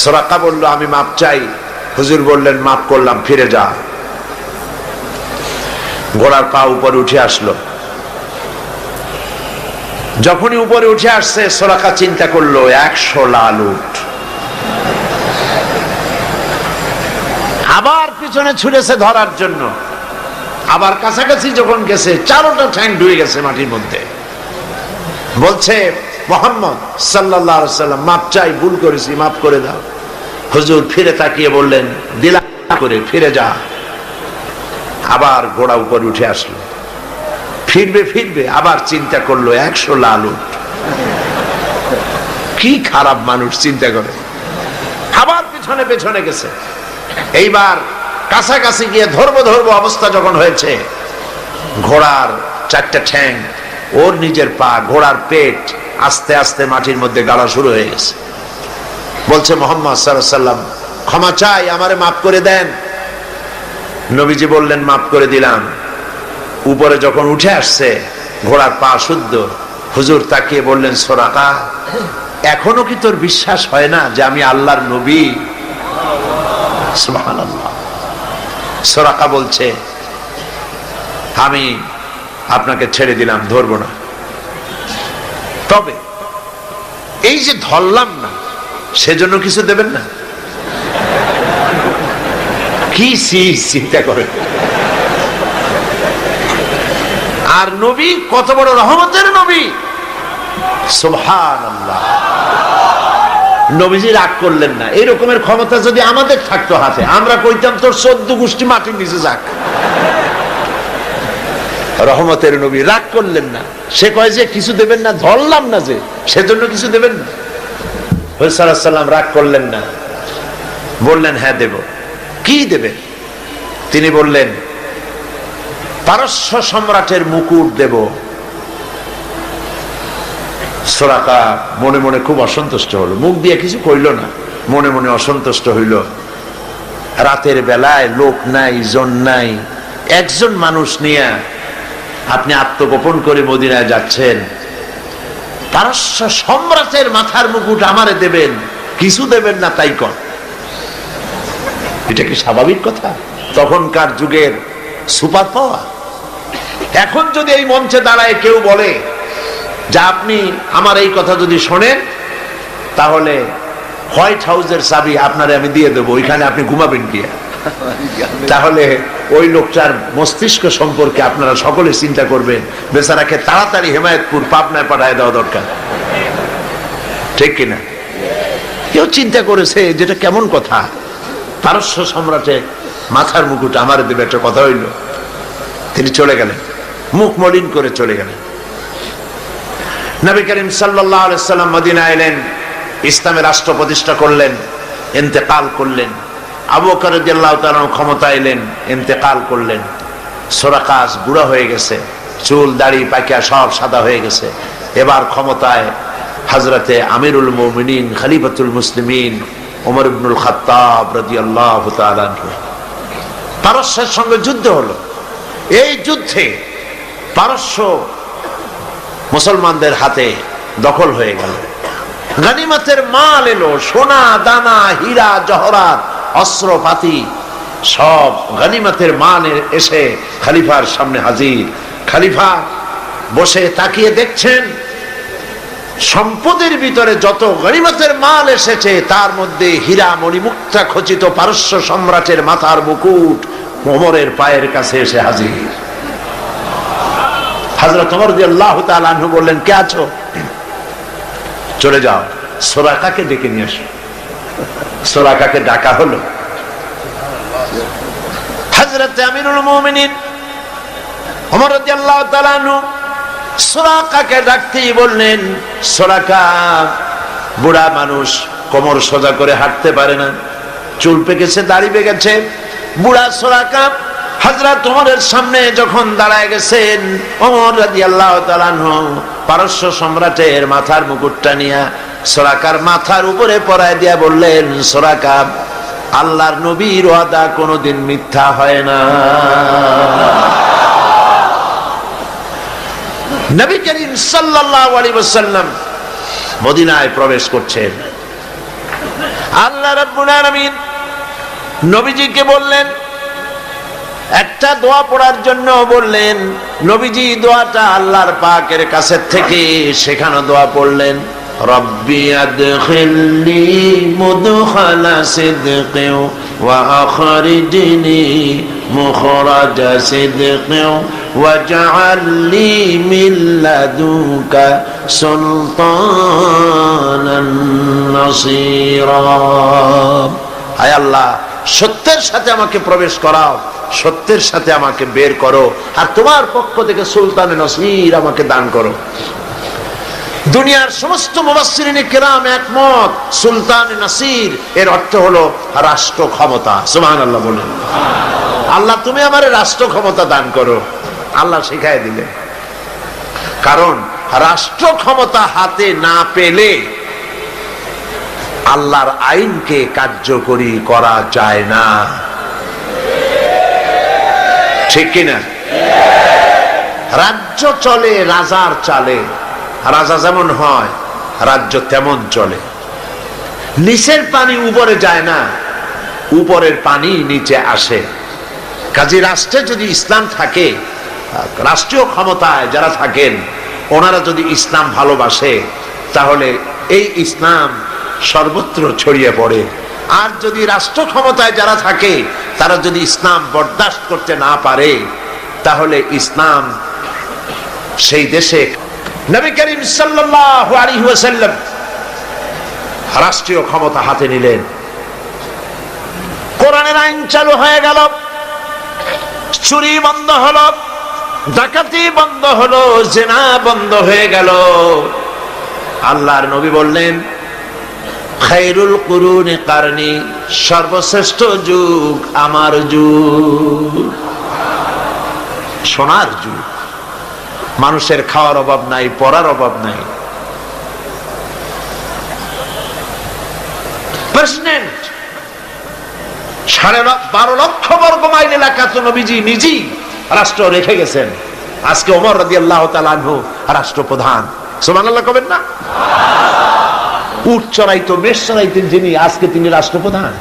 সুরাকা বলল, আমি মাপ চাই। হুজুর বললেন, মাপ করলাম, ফিরে যা। ঘোড়ার পা উপরে উঠে আসলো। যখনই উপরে উঠে আসছে, সুরাকা চিন্তা করলো 100 লাল উট। আবার পিছনে ছুটেছে ধরার জন্য, আবার কাছাকাছি যখন গেছে, 4টা ঠ্যাং ঢুকে গেছে মাটির মধ্যে। বলছে, মুহাম্মদ সাল্লাল্লাহু আলাইহি ওয়াসাল্লাম, মাপ চাই, ভুল করেছি, মাফ করে দাও। হুজুর ফিরে তাকিয়ে বললেন, দিলাম করে, ফিরে যা। আবার ঘোড়া উপরে উঠে আসলো। ফিরবে, আবার চিন্তা করলো 100 লাল উট। কি খারাপ মানুষ, চিন্তা করে। আবার পিছনে পেছনে গেছে। এইবার কাছাকাছি গিয়ে ধরবো অবস্থা যখন হয়েছে, ঘোড়ার 4টা ঠ্যাং, ওর নিজের পা, ঘোড়ার পেট আস্তে আস্তে মাটির মধ্যে গাড়া শুরু হয়ে গেছে। বলছে, মুহাম্মদ সাল্লাল্লাহু আলাইহি ওয়াসাল্লাম, ক্ষমা চাই, আমারে মাফ করে দেন। নবীজি বললেন, মাফ করে দিলাম। উপরে যখন উঠে আসছে, ঘোড়ার পা শুদ্ধ। হুজুর তাকিয়ে বললেন, সুরাকা, এখনো কি তোর বিশ্বাস হয় না যে আমি আল্লাহর নবী? সুবহানাল্লাহ। সুরাকা বলছে, আমি আপনাকে ছেড়ে দিলাম, ধরবো না, তবে এই যে ধরলাম না, সেজন্য কিছু দেবেন না? কি চিন্তা করে, আর নবী কত বড় রহমতের নবী, সুবহানাল্লাহ। নবীজি রাগ করলেন না। এই রকমের ক্ষমতা যদি আমাদের থাকতো হাতে, আমরা কইতাম তোর 14 গোষ্ঠী মাটির নিচে যাক। রহমতের নবী রাগ করলেন না। সে কয় যে কিছু দেবেন না, ধরলাম না যে সেজন্য কিছু দেবেন না। হুজুর সাল্লাল্লাহু আলাইহি ওয়াসাল্লাম রাগ করলেন না, বললেন হ্যাঁ দেব। কি দেবেন? তিনি বললেন পারস্য সম্রাটের মুকুট দেব। সুরাকা মনে মনে খুব অসন্তুষ্ট হলো, মুখ দিয়ে কিছু কইল না, মনে মনে অসন্তুষ্ট হইল। রাতের বেলায় লোক নাই, জন নাই, একজন মানুষ নিয়ে আপনি আত্মগোপন করে মদিনায় যাচ্ছেন, পারস্য সম্রাটের মাথার মুকুট আমারে দেবেন, কিছু দেবেন না তাই কর। এটা কি স্বাভাবিক কথা? তখনকার যুগের সুপার পাওয়ার। এখন যদি এই মঞ্চে দাঁড়ায় কেউ বলে যে আপনি আমার এই কথা যদি শোনেন তাহলে হোয়াইট হাউসের চাবি আপনারে আমি দিয়ে দেবো, ওইখানে আপনি ঘুমাবেন গিয়া, তাহলে ওই লোকটার মস্তিষ্ক সম্পর্কে আপনারা সকলে চিন্তা করবেন, বেচারাকে তাড়াতাড়ি হেমায়েতপুর পাবনায় পাঠায় দেওয়া দরকার, ঠিক কিনা? কেউ চিন্তা করেছে যেটা কেমন কথা? পারস্য সম্রাটের মাথার মুকুট আমার দেবে, একটা কথা হইল। তিনি চলে গেলেন, মুখ মলিন করে চলে গেলেন। নবী করিম সাল্লাল্লাহু আলাইহি সাল্লাম মদিনা এলেন, ইসলামের রাষ্ট্র প্রতিষ্ঠা করলেন, ইন্তেকাল করলেন। আবু বকর রাদিয়াল্লাহু তাআলা ক্ষমতা এলেন, ইন্তেকাল করলেন। সুরাকা বুড়া হয়ে গেছে, চুল দাড়ি পাকিয়া সব সাদা হয়ে গেছে। এবার ক্ষমতায় হযরতে আমিরুল মুমিনিন খলিফাতুল মুসলিমিন ওমর ইবনুল খাত্তাব রাদিয়াল্লাহু তাআলা। পারস্যের সঙ্গে যুদ্ধ হলো। এই যুদ্ধে পারস্য মুসলমানদের হাতে দখল হয়ে গেল। গনিমতের মাল এলো, সোনা দানা হীরা জহরাত অস্ত্রপাতি সব গনিমতের মাল এসে খলিফার সামনে হাজির। খলিফা বসে তাকিয়ে দেখছেন সম্পদের ভিতরে যত গনিমতের মাল এসেছে তার মধ্যে হীরা মণিমুক্তা খচিত পারস্য সম্রাটের মাথার মুকুট ওমরের পায়ের কাছে এসে হাজির। হযরত ওমর রাদিয়াল্লাহু তাআলা আনহু বললেন, কে আছো? চলে যাও, সুরাকাকে ডেকে নিয়ে আসো। সুরাকাকে ডাকা হলো। হযরত আমিরুল মুমিনিন ওমর রাদিয়াল্লাহু তাআলা আনহু সুরাকাকে ডাকতেই বললেন, সুরাকা বুড়া মানুষ, কোমর সোজা করে হাঁটতে পারে না, চুল পেকেছে, দাড়ি পেকেছে। বুড়া সুরাকা হযরত ওমরের সামনে যখন দাঁড়ায় গেছেন, ওমর রাদিয়াল্লাহু তাআলা আনহু পারস্য সম্রাটের মাথার মুকুটটা নিয়ে সুরাকার মাথার উপরে পরায় দিয়া বললেন, সুরাকা আল্লাহর নবীর ওয়াদা কোনোদিন মিথ্যা হয় না। নবী করিম সাল্লাল্লাহু আলাইহি ওয়াসাল্লাম মদিনায় প্রবেশ করছেন। আল্লাহ রাব্বুল আলামিন নবীজিকে বললেন, একটা দোয়া পড়ার জন্য বললেন। নবীজি দোয়াটা আল্লাহর পাকের কাছে থেকে শেখানো দোয়া পড়লেন। রব্বি আদখিলনি মুদখালা সিদকিন ওয়া আখরিজনি মুখরাজা সিদকিন ওয়াজআল লি মিন লাদুনকা সুলতানান নাসীরা। আয় আল্লাহ, সত্যের সাথে আমাকে প্রবেশ করাও, সত্যের সাথে আমাকে বের করো, আর তোমার পক্ষ থেকে সুলতানে নসীর আমাকে দান করো। দুনিয়ার সমস্ত মুফাসসিরিনে কেরাম একমত, সুলতানে নসীর এর অর্থ হলো রাষ্ট্র ক্ষমতা। সুবহানাল্লাহ বলেন। আল্লাহ তুমি আমারে রাষ্ট্র ক্ষমতা দান করো। আল্লাহ শিখায় দিলেন, কারণ রাষ্ট্র ক্ষমতা হাতে না পেলে আল্লাহর আইনকে কার্যকরী করা যায় না, ঠিক কিনা? রাজ্য চলে রাজার চালে, রাজা যেমন হয় রাজ্য তেমন চলে। নিচের পানি উপরে যায় না, উপরের পানি নিচে আসে। কাজী রাষ্ট্রে যদি ইসলাম থাকে, রাষ্ট্রীয় ক্ষমতায় যারা থাকেন ওনারা যদি ইসলাম ভালোবাসে তাহলে এই ইসলাম সর্বত্র ছড়িয়ে পড়ে। আর যদি রাষ্ট্র ক্ষমতায় যারা থাকে তারা যদি ইসলাম বরদাস্ত করতে না পারে তাহলে ইসলাম সেই দেশে নবী করিম সাল্লাল্লাহু আলাইহি ওয়াসাল্লাম রাষ্ট্রীয় ক্ষমতা হাতে নিলেন। কোরআনের আইন চালু হয়ে গেল, চুরি বন্ধ হলো, ডাকাতি বন্ধ হলো, জিনা বন্ধ হয়ে গেল। আল্লাহর নবী বললেন, খায়রুল কুরুনি কারনি, সর্বশ্রেষ্ঠ যুগ আমার যুগ, সোনার যুগ। মানুষের খাওয়ার অভাব নাই, পড়ার অভাব নাই। প্রেসিডেন্ট 12.5 লক্ষ বর্গ মাইল এলাকা তো নবীজি নিজেই রাষ্ট্র রেখে গেছেন। আজকে ওমর রাদিয়াল্লাহু তাআলা আনহু রাষ্ট্রপ্রধান। সুবহানাল্লাহ কবেন না? উট চড়াইতো, মেষ চড়াইতেন যিনি, আজকে তিনি রাষ্ট্রপ্রধান।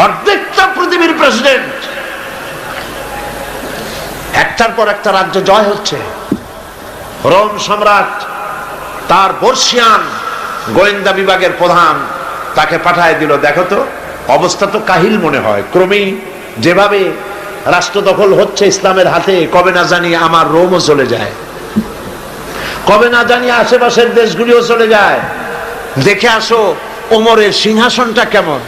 অর্ধেকটা পৃথিবীর প্রেসিডেন্ট। একটার পর একটা রাজ্য জয় হচ্ছে। রোম সম্রাট তার বর্ষিয়ান গোয়েন্দা বিভাগের প্রধান তাকে পাঠায় দিল, দেখো তো অবস্থা তো কাহিল মনে হয়, ক্রমেই যেভাবে রাষ্ট্র দখল হচ্ছে ইসলামের হাতে, কবে না জানি আমার রোমও চলে যায়, কবে না জানি আশেপাশের দেশগুলিও চলে যায়। দেখে আসো ওমরের সিংহাসনটা কেমন,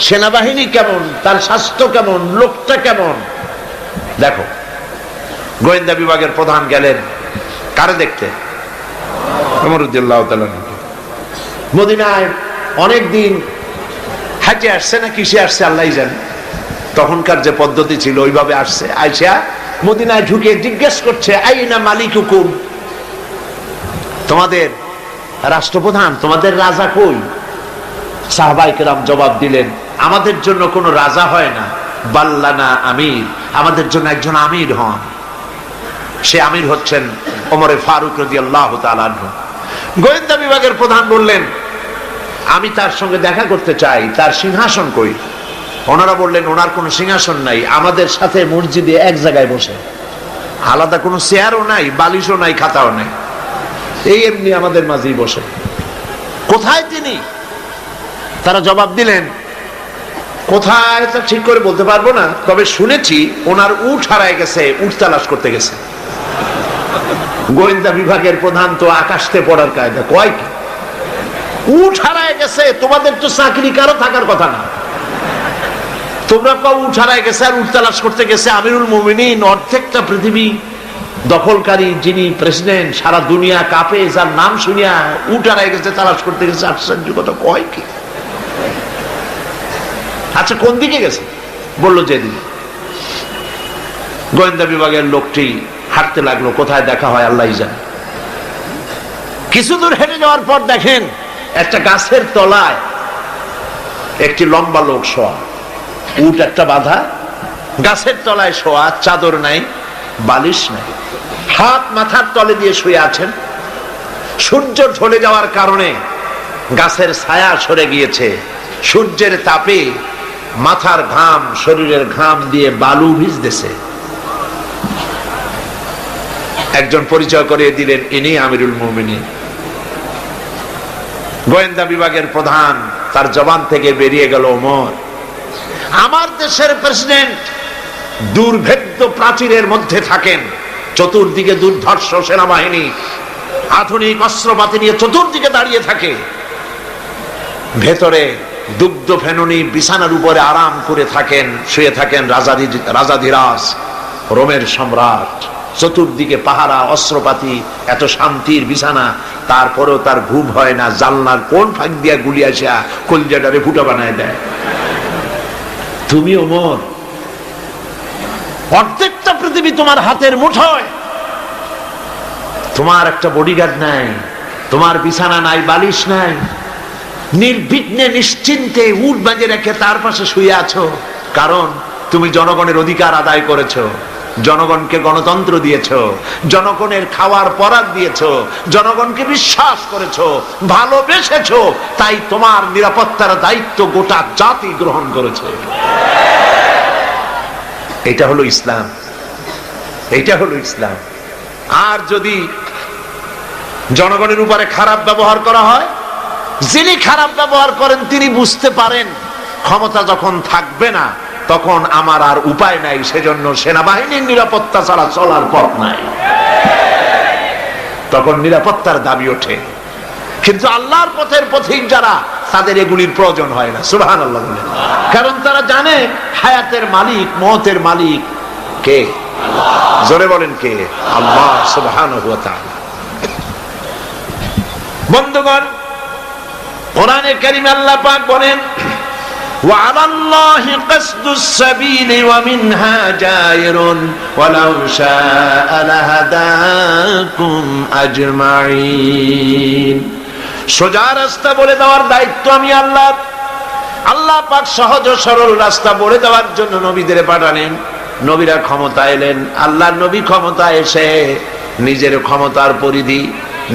সেনাবাহিনী কেমন, তার স্বাস্থ্য কেমন, লোকটা কেমন। দেখো, গোয়েন্দা বিভাগের প্রধান গেলেন কারে দেখতে? ওমর রাদিয়াল্লাহু তাআলা। মদিনায় অনেকদিন হাঁটে আসছে না কিসে আসছে আল্লাহই জানে, তখনকার যে পদ্ধতি ছিল ওইভাবে আসছে। আইসা মদিনায় ঢুকে জিজ্ঞেস করছে, আইনা মালিকুকুম, তোমাদের রাষ্ট্রপ্রধান, তোমাদের রাজা কই? সাহাবায়ে কেরাম জবাব দিলেন, আমাদের জন্য কোনো রাজা হয় না, বাল্লানা আমির, আমাদের জন্য একজন আমির হন। সে আমির হচ্ছেন ওমরে ফারুক রাদিয়াল্লাহু তাআলা আনহু। গোয়েন্দা বিভাগের প্রধান বললেন, আমি তার সঙ্গে দেখা করতে চাই, তার সিংহাসন কই? ওনারা বললেন, ওনার কোনো সিংহাসন নাই, আমাদের সাথে মসজিদে এক জায়গায় বসে, আলাদা কোনো চেয়ারও নাই, বালিশও নাই, খাতাও নাই, এই এমনি আমাদের মাঝেই বসে। কোথায় তিনি? তারা জবাব দিলেন, কোথায় তা ঠিক করে বলতে পারবো না, তবে শুনেছি ওনার উট হারায় গেছে, উট তালাশ করতে গেছে। গোয়েন্দা বিভাগের প্রধান তো আকাশতে পড়ার কায়দা, কয় কি উট হারায় গেছে? তোমাদের তো চাকরি কারো থাকার কথা না, তোমরা কও উট হারায় গেছে আর উট তালাশ করতে গেছে। আমিরুল মুমিনিন, অর্ধেকটা পৃথিবী দখলকারী যিনি প্রেসিডেন্ট, সারা দুনিয়া কাঁপে যার নাম শুনিয়া উট হারায় গেছে, তালাশ করতে গেছে, আশ্চর্য কথা, কয় কি? আচ্ছা কোন দিকে গেছে? বললো যেদিকে। গোয়েন্দা বিভাগের লোকটি হাঁটতে লাগলো, কোথায় দেখা হয় আল্লাহই জানে। কিছু দূর হেঁটে যাওয়ার পর দেখেন একটা গাছের তলায় একটি লম্বা লোক শোয়া, উট একটা বাঁধা, গাছের তলায় শোয়া, চাদর নাই, বালিশ নাই, হাত মাথার তলে দিয়ে শুয়ে আছেন। সূর্য ঢলে যাওয়ার কারণে গাছের ছায়া সরে গিয়েছে, সূর্যের তাপে মাথার ঘাম, শরীরের ঘাম দিয়ে বালু ভিজতেছে। একজন পরিচয় করিয়ে দিলেন, ইনি আমিরুল মুমিনিন। গোয়েন্দা বিভাগের প্রধান, তার জবান থেকে বেরিয়ে গেল, ওমর, আমার দেশের প্রেসিডেন্ট দুর্ভেদ্য প্রাচীরের মধ্যে থাকেন, চতুর্দিকে দুর্ধর্ষ সেনাবাহিনী আধুনিক অস্ত্রপাতি নিয়ে চতুর্দিকে দাঁড়িয়ে থাকে, ভেতরে দুগ্ধ ফেননি বিছানার উপরে আরাম করে থাকেন, শুয়ে থাকেন রাজাধিরাজ রোমের সম্রাট, চতুর্দিকে পাহারা, অস্ত্রপাতি, এত শান্তির বিছানা, তারপরেও তার ঘুম হয় না। জানলার কোন ফাঁক দিয়া গুলি আসা কলিজাটারে ফুটা বানায় দেয়। তুমি ওমর, অর্ধেকটা পৃথিবী তোমার হাতের মুঠোয়, তোমার একটা বডিগার্ড নাই, তোমার বিছানা নাই, বালিশ নাই, নির্বিঘ্নে নিশ্চিন্তে উট বাঁধে রেখে তার পাশে শুয়ে আছো, কারণ তুমি জনগণের অধিকার আদায় করেছো, জনগণকে গণতন্ত্র দিয়েছো, জনগণের খাওয়ার পরাগ দিয়েছো, জনগণকে বিশ্বাস করেছো, ভালোবেসেছো, তাই তোমার নিরাপত্তার দায়িত্ব গোটা জাতি গ্রহণ করেছে। এটা হলো ইসলাম, এটা হলো ইসলাম। আর যদি জনগণের উপরে খারাপ ব্যবহার করা হয়, যিনি খারাপ ব্যবহার করেন তিনি বুঝতে পারেন ক্ষমতা যখন থাকবে না তখন আমার আর উপায় নাই, সেজন্য সেনাবাহিনীর নিরাপত্তা ছাড়া চলার পথ নাই। তখন নিরাপত্তার দাবি ওঠে। কিন্তু আল্লাহর পথের পথিক যারা, তাদের এগুলির প্রয়োজন হয় না। সুবহানাল্লাহ বলেন। কারণ তারা জানে হায়াতের মালিক, মওতের মালিক কে? জোরে বলেন কে? আল্লাহ সুবহানাহু ওয়া তাআলা। বন্ধুগণ, কোরআনে কারীমে আল্লাহ পাক বলেন, وعلى الله قصد السبيل ومنها جائر ولو شاء لهداكم أجمعين। সোজা রাস্তা বলে দেওয়ার দায়িত্ব আমি আল্লাহ। আল্লাহ পাক সহজ ও সরল রাস্তা বলে দেওয়ার জন্য নবীদের পাঠালেন। নবীরা ক্ষমতা এলেন। আল্লাহর নবী ক্ষমতা এসে নিজের ক্ষমতার পরিধি,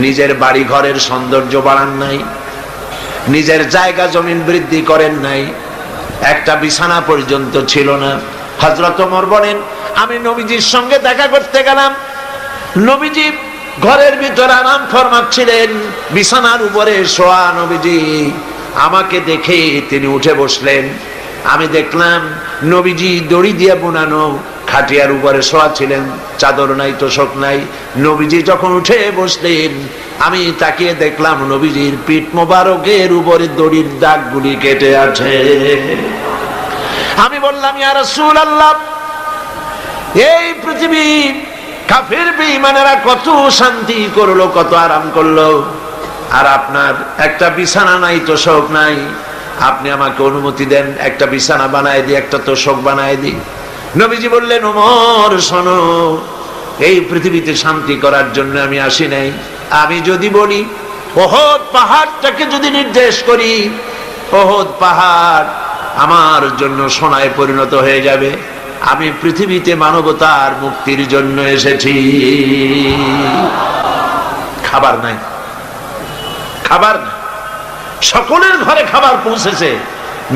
নিজের বাড়ি ঘরের সৌন্দর্য বাড়ান নাই, নিজের জায়গা জমিন বৃদ্ধি করেন নাই, একটা বিছানা পর্যন্ত ছিল না। হযরত ওমর বলেন, আমি নবীজির সঙ্গে দেখা করতে গেলাম, নবীজি ঘরের ভিতরে আরাম ফরমাচ্ছিলেন, বিছানার উপরে শোয়া নবীজি। আমাকে দেখে তিনি উঠে বসলেন। আমি দেখলাম নবীজি দড়ি দিয়ে বোনানো খাটিয়ার উপরে শোয়া ছিলেন, চাদর নাই, তোশক নাই। নবীজি যখন উঠে বসলেন, আমি তাকিয়ে দেখলাম নবীজির পিঠ মোবারকের উপরে দড়ির দাগগুলি কেটে আছে। আমি বললাম, ইয়া রাসূলুল্লাহ, এই পৃথিবী কাফির বেঈমানেরা কত শান্তি করলো, কত আরাম করলো, আর আপনার একটা বিছানা নাই, তোশক নাই। আপনি আমাকে অনুমতি দেন, একটা বিছানা বানায় দিই, একটা তোশক বানায় দিই। নবীজি বললেন, ওমর শোনো, এই পৃথিবীতে শান্তি করার জন্য আমি আসি নাই। আমি যদি বলি ওহদ পাহাড়টাকে যদি নির্দেশ করি, ওহদ পাহাড় আমার জন্য সোনায় পরিণত হয়ে যাবে। আমি পৃথিবীতে মানবতার মুক্তির জন্য এসেছি। খাবার নাই, খাবার নাই। সকলের ঘরে খাবার পৌঁছেছে,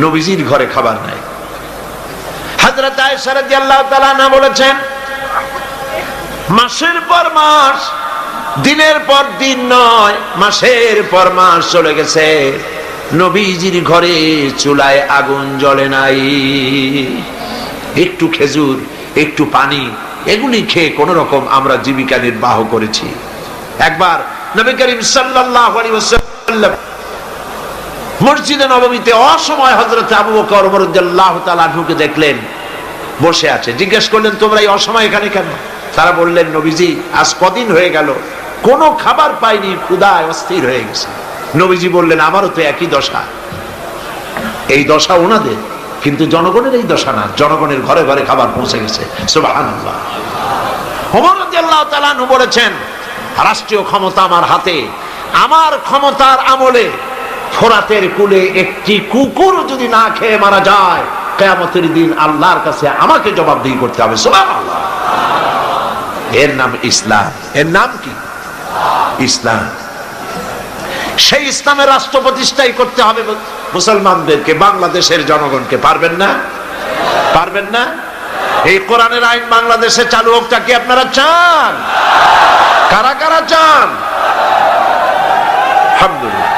নবীজির ঘরে খাবার নাই। হযরত আয়েশা রাদিয়াল্লাহু তাআলা আনহা বলেছেন, মাসের পর মাস, দিনের পর দিন নয়, মাসের পর মাস চলে গেছে, নবীজির ঘরে চুলায় আগুন জ্বলে নাই। একটু খেজুর, একটু পানি, এগুলি খেয়ে কোন রকম আমরা জীবিকা নির্বাহ করেছি। একবার নবী করিম সাল্লাল্লাহু আলাইহি ওয়াসাল্লাম মসজিদে নববীতে অসময় হযরত আবু বকর রাদিয়াল্লাহু তাআলা আনহুকে দেখলেন বসে আছে। জিজ্ঞেস করলেন, তোমরা এই অসময় এখানে কেন? তারা বললেন, নবীজি আজ কদিন হয়ে গেল কোনো খাবার পাইনি, ক্ষুধায় অস্থির হয়ে গেছে। নবীজি বললেন, আমারও তো একই দশা। এই দশা ওনাদের, কিন্তু জনগণের এই দশা না। জনগণের ঘরে ঘরে খাবার পৌঁছে গেছে। সুবহানাল্লাহ। ওমর রাদিয়াল্লাহু তাআলা আনহু বলেছেন, রাষ্ট্রীয় ক্ষমতা আমার হাতে। আমার ক্ষমতার আমলে ফোরাতের কূলে একটি কুকুর যদি না খেয়ে মারা যায়, কিয়ামতের দিন আল্লাহর কাছে আমাকে জবাবদিহি করতে হবে। সুবহানাল্লাহ। এর নাম ইসলাম। এর নাম কি? ইসলাম। সেই ইসলামের রাষ্ট্র প্রতিষ্ঠাই করতে হবে মুসলমানদেরকে, বাংলাদেশের জনগণকে। পারবেন না? পারবেন না? এই কোরআনের আইন বাংলাদেশে চালু হোকটা কি আপনারা চান? কারা কারা চান? আলহামদুলিল্লাহ।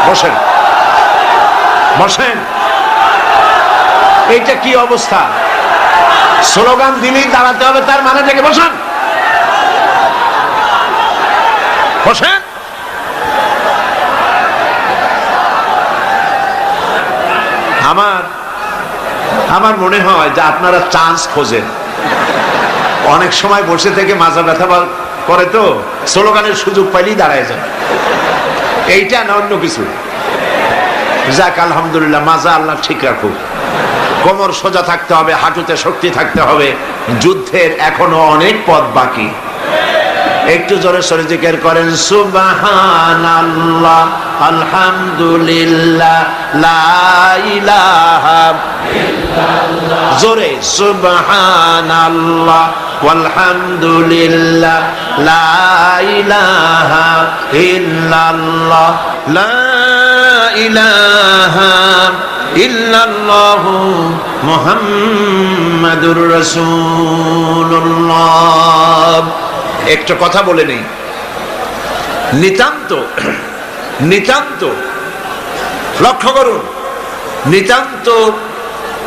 বসেন, বসেন। এইটা কি অবস্থা? স্লোগান দিলেই দাঁড়াতে হবে, তার মানে থেকে বসেন, বসেন। আমার মনে হয় যে আপনারা চান্স খোঁজেন। অনেক সময় বসে থেকে মাজা ব্যথা করে, তো স্লোগানের সুযোগ পাইলেই দাঁড়ায় যান। এইটা না অন্য কিছু। যাক, আলহামদুলিল্লাহ, মাজা আল্লাহ ঠিক রাখুক। কোমর সোজা থাকতে হবে, হাঁটুতে শক্তি থাকতে হবে। যুদ্ধের এখনো অনেক পথ বাকি। একটু জোরে সরে জিকির করেন, সুবহানাল্লাহ, আলহামদুলিল্লাহ, লা ইলাহা ইল্লাল্লাহ। জোরে, সুবহানাল্লাহ, আলহামদুলিল্লাহ, লা ইলাহা ইল্লাল্লাহ, লা ইলাহা ইল্লাল্লাহু মুহাম্মাদুর রাসূলুল্লাহ। একটা কথা বলে নেই, নিতান্ত নিতান্ত লক্ষ্য করুন, নিতান্ত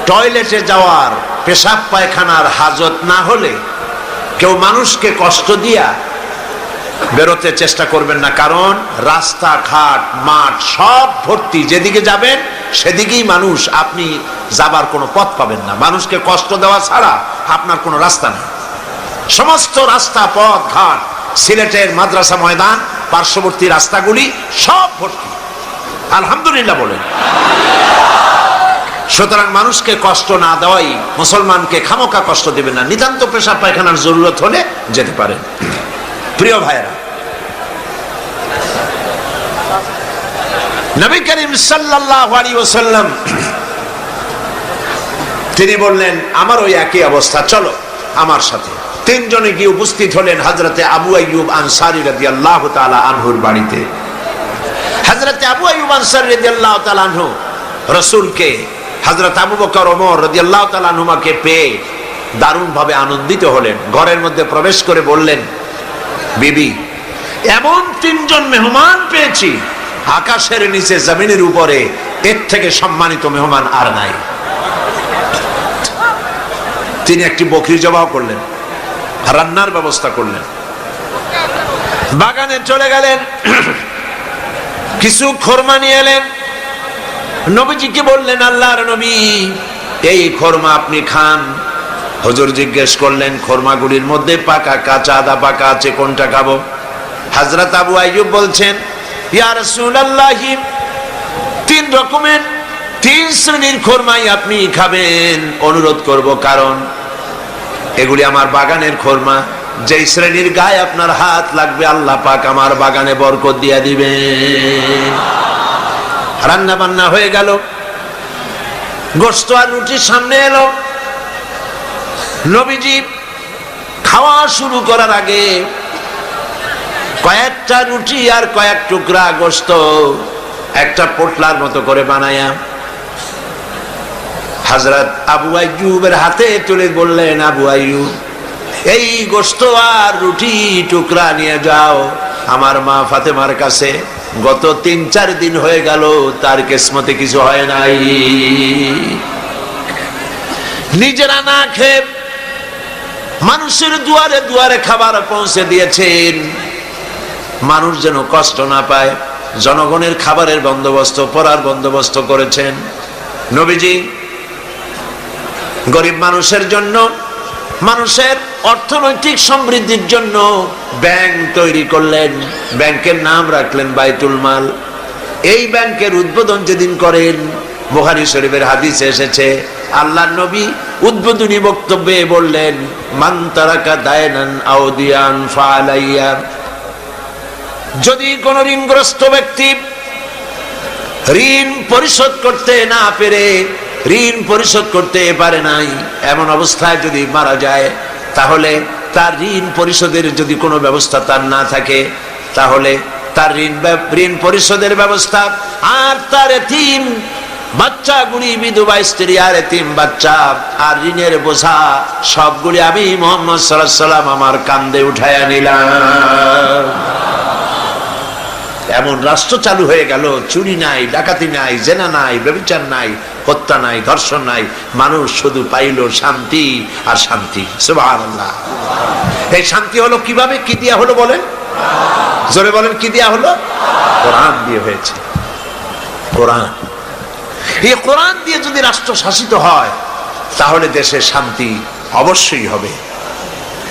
টয়লেটে যাওয়ার পেশাব পায়খানার হাজত না হলে কেউ মানুষকে কষ্ট দিয়া বেরোতে চেষ্টা করবেন না, কারণ রাস্তাঘাট মাঠ সব ভর্তি, যেদিকে যাবেন সেদিকেই মানুষ, আপনি যাবার কোনো পথ পাবেন না। মানুষকে কষ্ট দেওয়া ছাড়া আপনার কোনো রাস্তা নেই। সমস্ত রাস্তা পথ ঘাট, সিলেটের মাদ্রাসা ময়দান পার্শ্ববর্তী রাস্তাগুলি সব ভর্তি, আলহামদুলিল্লাহ বলেন। সুতরাং মানুষকে কষ্ট না দেওয়াই, মুসলমানকে খামোকা কষ্ট দেবেন না। নিতান্ত পেশাব পায়খানার জরুরত হলে যেতে পারেন। প্রিয় ভাইরা, নবী করিম সাল্লাল্লাহু আলাইহি ওয়াসাল্লাম তিনি বললেন, আমার ওই একই অবস্থা, চলো আমার সাথে। তিনজনে গিয়ে উপস্থিত হলেন হযরতে আবু আইয়ুব আনসারী রাদিয়াল্লাহু তাআলা আনহুর বাড়িতে। হযরতে আবু আইয়ুব আনসারী রাদিয়াল্লাহু তাআলা আনহু রাসূলকে, হযরত আবু বকর ওমর রাদিয়াল্লাহু তাআলা আনহুমাকে পেয়ে দারুণ ভাবে আনন্দিত হলেন। ঘরের মধ্যে প্রবেশ করে বললেন, বিবি, এমন তিনজন মেহমান পেয়েছি, আকাশের নিচে জমিনের উপরে এর থেকে সম্মানিত মেহমান আর নাই। তিনি একটি বকরি জবাহ করলেন, রান্নার ব্যবস্থা করলেন, বাগানে চলে গেলেন, কিছু খোরমা নিয়ে এলেন, নবীজিকে বললেন, আল্লাহর নবী, এই খোরমা আপনি খান। হুজুর জিজ্ঞেস করলেন, খোরমাগুলির মধ্যে পাকা, কাঁচা, আদা পাকা আছে, কোনটা খাবো? হযরত আবু আইয়ুব বলছেন, ইয়া রাসূলুল্লাহ, তিন রকমের, তিন শ্রেণীর খোরমাই আপনি খাবেন, অনুরোধ করব, কারণ এগুলি আমার বাগানের খোরমা। যেই শ্রেণীর গায়ে আপনার হাত লাগবে আল্লাহ পাক আমার বাগানে বরকত দিয়ে দিবে। রান্না বান্না হয়ে গেল, গোশত আর রুটি সামনে এলো। নবীজি খাওয়া শুরু করার আগে কয়েকটা রুটি আর কয়েক টুকরা গোশত একটা পোটলার মতো করে বানায়া হযরত আবু আইয়ুবের হাতে তুলে বললেন, আবু আইয়ুব, এই গোশত আর রুটি টুকরা নিয়ে যাও আমার মা ফাতেমার কাছে। গত ৩-৪ দিন হয়ে গেল তার কিসমতে কিছু হয় নাই, নিজেরা না খেয়ে মানুষের দুয়ারে দুয়ারে খাবার পৌঁছে দিয়েছেন, মানুষ যেন কষ্ট না পায়, জনগণের খাবারের বন্দোবস্ত, পড়ার বন্দোবস্ত করেছেন। নবীজি গরিব মানুষের জন্য, মানুষের অর্থনৈতিক সমৃদ্ধির জন্য ব্যাংক তৈরি করলেন, ব্যাংকের নাম রাখলেন বাইতুল মাল। এই ব্যাংকের উদ্বোধন যেদিন করেন, বুখারী শরীফের হাদিসে এসেছে, আল্লাহর নবী উদ্বোধনী বক্তব্যে বললেন, মান তারাকা দায়নান আও দিয়ান ফালাইয়া, যদি কোন ঋণগ্রস্ত ব্যক্তি ঋণ পরিশোধ করতে না পেরে, ঋণ পরিশোধ করতে পারে নাই, এমন অবস্থায় যদি মারা যায়, তাহলে তার ঋণ পরিশোধের যদি কোনো ব্যবস্থা তার না থাকে, তাহলে তার ঋণ পরিশোধের ব্যবস্থা আর তার এতিম বাচ্চাগুলি, বিধবা স্ত্রী আর এতিম বাচ্চা আর ঋণের বোঝা সবগুলি আমি মুহাম্মদ সাল্লাল্লাহু আলাইহি ওয়াসাল্লাম আমার কাঁধে উঠায়া নিলাম। এমন রাষ্ট্র চালু হয়ে গেল, চুরি নাই, ডাকাতি নাই, জেনা নাই, ব্যভিচার নাই, হত্যা নাই, ধর্ষণ নাই, মানুষ শুধু পাইল শান্তি আর শান্তি। সুবহানাল্লাহ। এই শান্তি হলো কিভাবে, কি দিয়া হলো বলেন? জোরে বলেন, কি দিয়া হলো? কোরআন দিয়ে হয়েছে। কোরআন, এই কোরআন দিয়ে যদি রাষ্ট্র শাসিত হয় তাহলে দেশে শান্তি অবশ্যই হবে।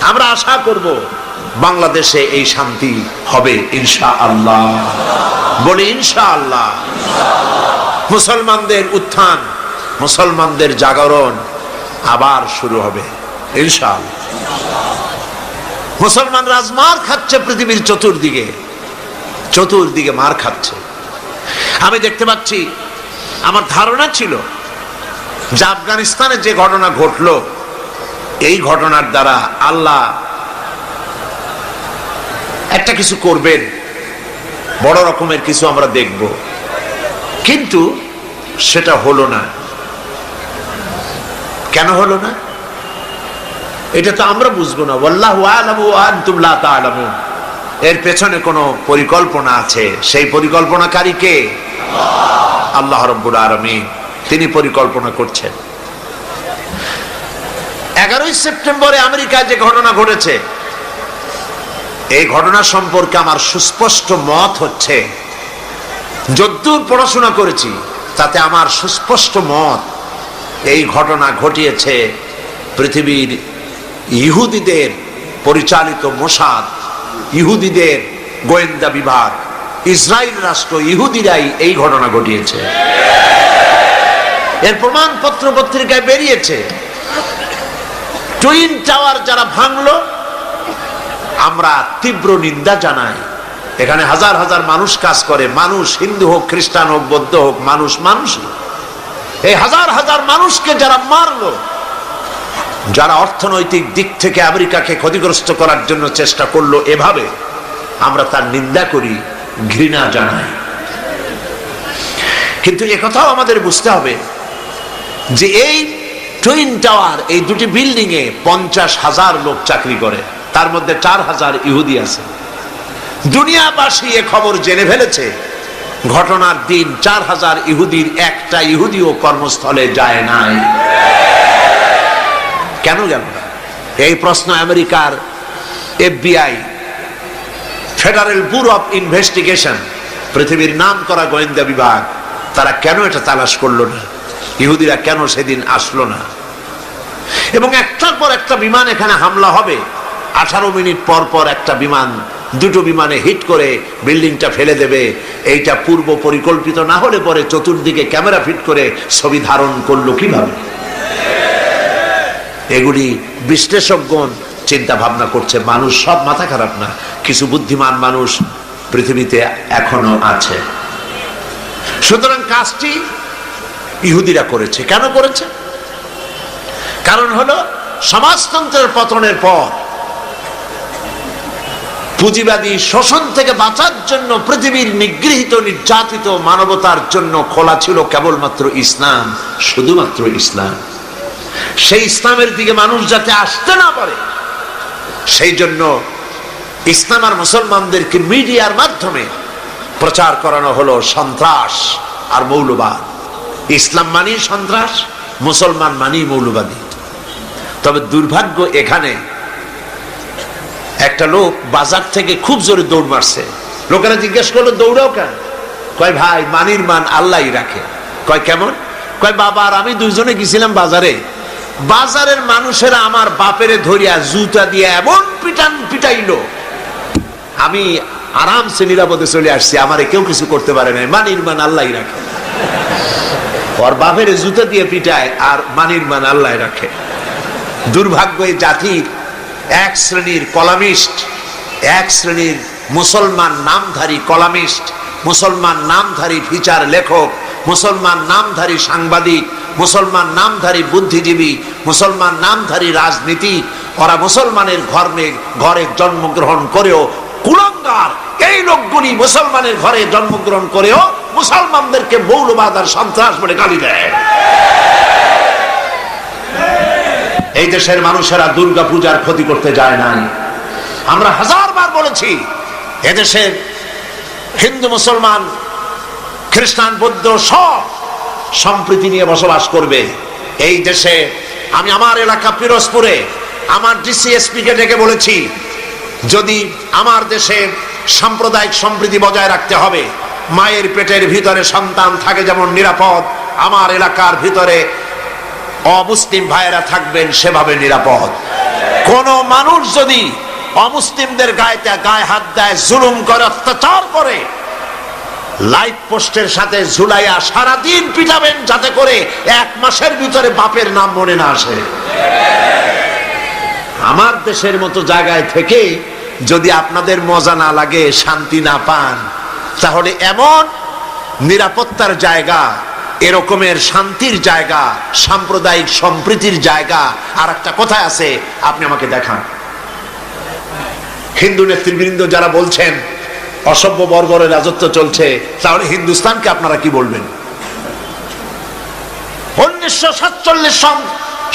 আমরা আশা করব বাংলাদেশে এই শান্তি হবে ইনশাআল্লাহ। বলি ইনশাআল্লাহ। মুসলমানদের উত্থান, মুসলমানদের জাগরণ আবার শুরু হবে ইনশাআল্লাহ। মুসলমান রাজমার খাচ্ছে পৃথিবীর চতুর্দিকে, চতুর্দিকে মার খাচ্ছে। আমি দেখতে পাচ্ছি, আমার ধারণা ছিল যে আফগানিস্তানে যে ঘটনা ঘটলো, এই ঘটনার দ্বারা আল্লাহ একটা কিছু করবেন, বড় রকমের কিছু আমরা দেখব, কিন্তু সেটা হলো না। কেন হলো না এটা তো আমরা বুঝবো না। ওয়াল্লাহু আ'লামু ওয়া আনতুম লা তা'লামুন। এর পেছনে কোনো পরিকল্পনা আছে, সেই পরিকল্পনাকারী কে? আল্লাহ রাব্বুল আলামিন। তিনি পরিকল্পনা করছেন। 11ই সেপ্টেম্বরে আমেরিকায় যে ঘটনা ঘটেছে, এই ঘটনা সম্পর্কে আমার সুস্পষ্ট মত হচ্ছে, যদ্দূর পড়াশোনা করেছি তাতে আমার সুস্পষ্ট মত, এই ঘটনা ঘটিয়েছে পৃথিবীর ইহুদিদের পরিচালিত মোসাদ, ইহুদিদের গোয়েন্দা বিভাগ, ইসরায়েল রাষ্ট্র, ইহুদিরাই এই ঘটনা ঘটিয়েছে। এর প্রমাণপত্র পত্রিকায় বেরিয়েছে। টুইন টাওয়ার যারা ভাঙলো, আমরা তীব্র নিন্দা জানাই। এখানে হাজার হাজার মানুষ কাজ করে, মানুষ হিন্দু হোক, খ্রিস্টান হোক, বৌদ্ধ হোক, মানুষ মানুষই। এই হাজার হাজার মানুষকে যারা মারলো, যারা অর্থনৈতিক দিক থেকে আমেরিকাকে ক্ষতিগ্রস্ত করার জন্য চেষ্টা করলো, এভাবে আমরা তার নিন্দা করি, ঘৃণা জানাই। কিন্তু একথাও আমাদের বুঝতে হবে যে এই টুইন টাওয়ার, এই দুটি বিল্ডিং এ 50,000 লোক চাকরি করে, তার মধ্যে 4,000 ইহুদি আছে। দুনিয়াবাসী এ খবর জেনে ফেলেছে। ঘটনার দিন 4,000 ইহুদির একটা ইহুদিও কর্মস্থলে যায় নাই। কেন গেল না? এই প্রশ্ন আমেরিকার FBI, federal bureau of investigation, পৃথিবীর নাম করা গোয়েন্দা বিভাগ, তারা কেন এটা তালাশ করলো না? ইহুদিরা কেন সেদিন আসলো না? এবং একটার পর একটা বিমান এখানে হামলা হবে। 18 মিনিট পর পর একটা বিমান, দুটো বিমানে হিট করে বিল্ডিংটা ফেলে দেবে। এইটা পূর্ব পরিকল্পিত না হলে পরে চতুর্দিকে ক্যামেরা ফিট করে ছবি ধারণ করলো কিভাবে? এগুলি বিশ্লেষকগণ চিন্তা ভাবনা করছে। মানুষ সব মাথা খারাপ না, কিছু বুদ্ধিমান মানুষ পৃথিবীতে এখনো আছে। সুতরাং কাজটি ইহুদিরা করেছে। কেন করেছে? কারণ হলো সমাজতন্ত্রের পতনের পর পুঁজিবাদী শোষণ থেকে বাঁচার জন্য পৃথিবীর নিগৃহীত, নির্যাতিত মানবতার জন্য খোলা ছিল কেবলমাত্র ইসলাম, শুধুমাত্র ইসলাম। সেই ইসলামের দিকে মানুষ যাতে আসতে না পারে, সেই জন্য ইসলাম আর মুসলমানদেরকে মিডিয়ার মাধ্যমে প্রচার করানো হলো সন্ত্রাস আর মৌলবাদ। ইসলাম মানি সন্ত্রাস, মুসলমান মানি মৌলবাদী। তবে দুর্ভাগ্য, এখানে একটা লোক বাজার থেকে খুব জোরে দৌড় মারছে। লোকেরা জিজ্ঞেস করলো, দৌড়াও কেন? কয়, ভাই মানির মান আল্লাহই রাখে। কয় কেমন? কয়, বাবা আর আমি দুইজনে গেছিলাম বাজারে, বাজারের মানুষেরা আমার বাপেরে ধরিয়া জুতা দিয়ে এমন পিটাইলো, আমি আরামসে নিরাপদে চলে আসছি, আমারে কেউ কিছু করতে পারে না। মানির মান আল্লাহই রাখে। ওর বাপের জুতা দিয়ে পিটায় আর মানির মান আল্লাহ রাখে। দুর্ভাগ্য এই জাতির এক শ্রেণীর কলামিস্ট, এক শ্রেণীর মুসলমান নামধারী কলামিস্ট, মুসলমান নামধারী ফিচার লেখক, মুসলমান নামধারী সাংবাদিক, মুসলমান নামধারী বুদ্ধিজীবী, মুসলমান নামধারী রাজনীতি, ওরা মুসলমানের ঘরে জন্মগ্রহণ করেও কুলাঙ্গার। এই লোকগুলি মুসলমানের ঘরে জন্মগ্রহণ করেও মুসলমানদেরকে মৌলবাদ আর সন্ত্রাস বলে গালি দেয়। এই দেশের মানুষেরা দুর্গা পূজার ক্ষতি করতে যায় নাই। আমরা হাজারবার বলেছি, এদেশের হিন্দু, মুসলমান, খ্রিস্টান, বৌদ্ধ সব সম্প্রীতি নিয়ে বসবাস করবে এই দেশে। আমি আমার এলাকা পিরোজপুরে আমার DCSP কে ডেকে বলেছি, যদি আমার দেশে সাম্প্রদায়িক সম্প্রীতি বজায় রাখতে হবে, মায়ের পেটের ভিতরে সন্তান থাকে যেমন নিরাপদ, আমার এলাকার ভিতরে অমুসলিম ভাইয়েরা থাকবেন সেভাবে নিরাপদ। কোন মানুষ যদি অমুসলিমদের গায়ে হাত দেয়, জুলুম করে, অত্যাচার করে, লাইট পোস্টের সাথে ঝুলাইয়া সারাদিন পিটাবেন, যাতে করে 1 মাসের ভিতরে বাপের নাম মনে না আসে। আমার দেশের মতো জায়গায় থেকে যদি আপনাদের মজা না লাগে, শান্তি না পান, তাহলে এমন নিরাপত্তার জায়গা, এরকমের শান্তির জায়গা, সাম্প্রদায়িক সম্প্রীতির জায়গা আর একটা কোথায় আছে আপনি আমাকে দেখান। হিন্দু নেতৃবৃন্দ যারা বলছেন অসভ্য বর্বরের রাজত্ব চলছে, তাহলে হিন্দুস্তানকে আপনারা কি বলবেন? 1947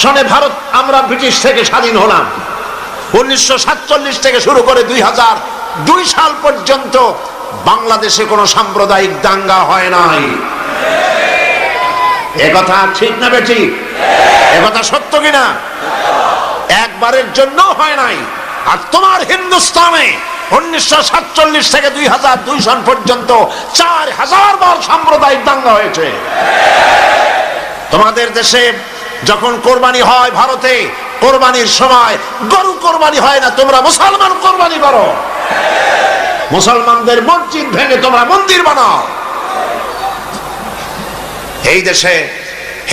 সনে ভারত, আমরা ব্রিটিশ থেকে স্বাধীন হলাম। 1947 থেকে শুরু করে 2002 সাল পর্যন্ত বাংলাদেশে কোনো সাম্প্রদায়িক দাঙ্গা হয় নাই। একথা ঠিক না বেঠিক? একথা সত্য কিনা? একবারের জন্য হয় নাই। আর তোমার হিন্দুস্তানে 1947 থেকে 2002 সন পর্যন্ত 4000 বার সাম্প্রদায়িক দাঙ্গা হয়েছে। তোমাদের দেশে যখন কোরবানি হয়, ভারতে কোরবানির সময় গরু কোরবানি হয় না, তোমরা মুসলমান কোরবানি করো। মুসলমানদের মসজিদ ভেঙে তোমরা মন্দির বানাও। এই দেশে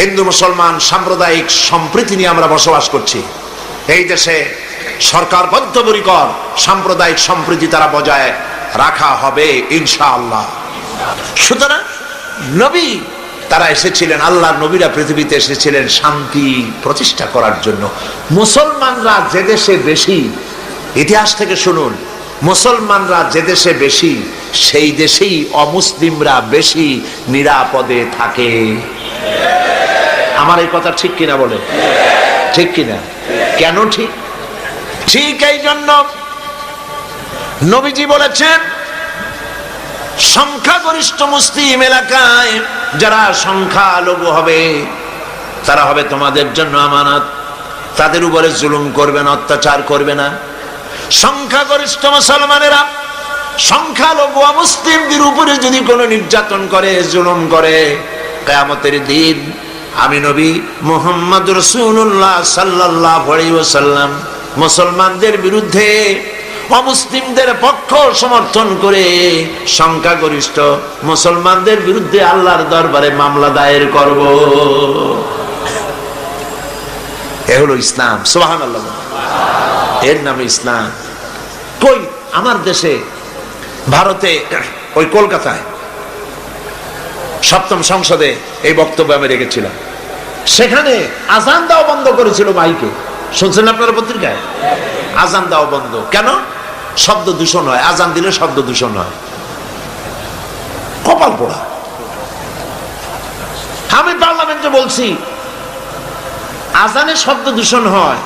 হিন্দু মুসলমান সাম্প্রদায়িক সম্প্রীতি নিয়ে আমরা বসবাস করছি। এই দেশে সরকার বদ্ধপরিকর সাম্প্রদায়িক সম্প্রীতি তারা বজায় রাখা হবে ইনশাআল্লাহ। সুতরাং নবী তারা এসেছিলেন, আল্লাহর নবীরা পৃথিবীতে এসেছিলেন শান্তি প্রতিষ্ঠা করার জন্য। মুসলমানরা যে দেশে বেশি, ইতিহাস থেকে শুনুন, মুসলমানরা যে দেশে বেশি সেই দেশেই অমুসলিমরা বেশি নিরাপদে থাকে। আমার এই কথা ঠিক কিনা বলে? ঠিক কিনা? কেন ঠিক? ঠিক এই জন্য নবীজি বলেছেন, সংখ্যাগরিষ্ঠ মুসলিম এলাকায় যারা সংখ্যালঘু হবে তারা হবে তোমাদের জন্য আমানত। তাদের উপরে জুলুম করবে না, অত্যাচার করবে না। সংখ্যাগরিষ্ঠ মুসলমানেরা সংখ্যালঘু মুসলিমদের উপরে যদি কোনো নির্যাতন করে, জুলুম করে, কিয়ামতের দিন আমি নবী মুহাম্মদ রাসূলুল্লাহ সাল্লাল্লাহু আলাইহি ওয়াসাল্লাম মুসলমানদের বিরুদ্ধে অমুসলিমদের পক্ষ সমর্থন করে সংখ্যাগরিষ্ঠ মুসলমানদের বিরুদ্ধে আল্লাহর দরবারে মামলা দায়ের করব। এ হলো ইসলাম। সুবহানাল্লাহ। এর নামে ইসলাম। কই আমার দেশে, ভারতে, ওই কলকাতায় সপ্তম সংসদে এই বক্তব্য আমি রেখেছিলাম। সেখানে আজান দেওয়া বন্ধ করেছিল মাইকে। শুনছেন আপনারা পত্রিকায়? আজান দেওয়া বন্ধ কেন? শব্দ দূষণ হয়, আজান দিলে শব্দ দূষণ হয়। কপাল পোড়া। আমি পার্লামেন্টে বলছি আজানে শব্দ দূষণ হয়,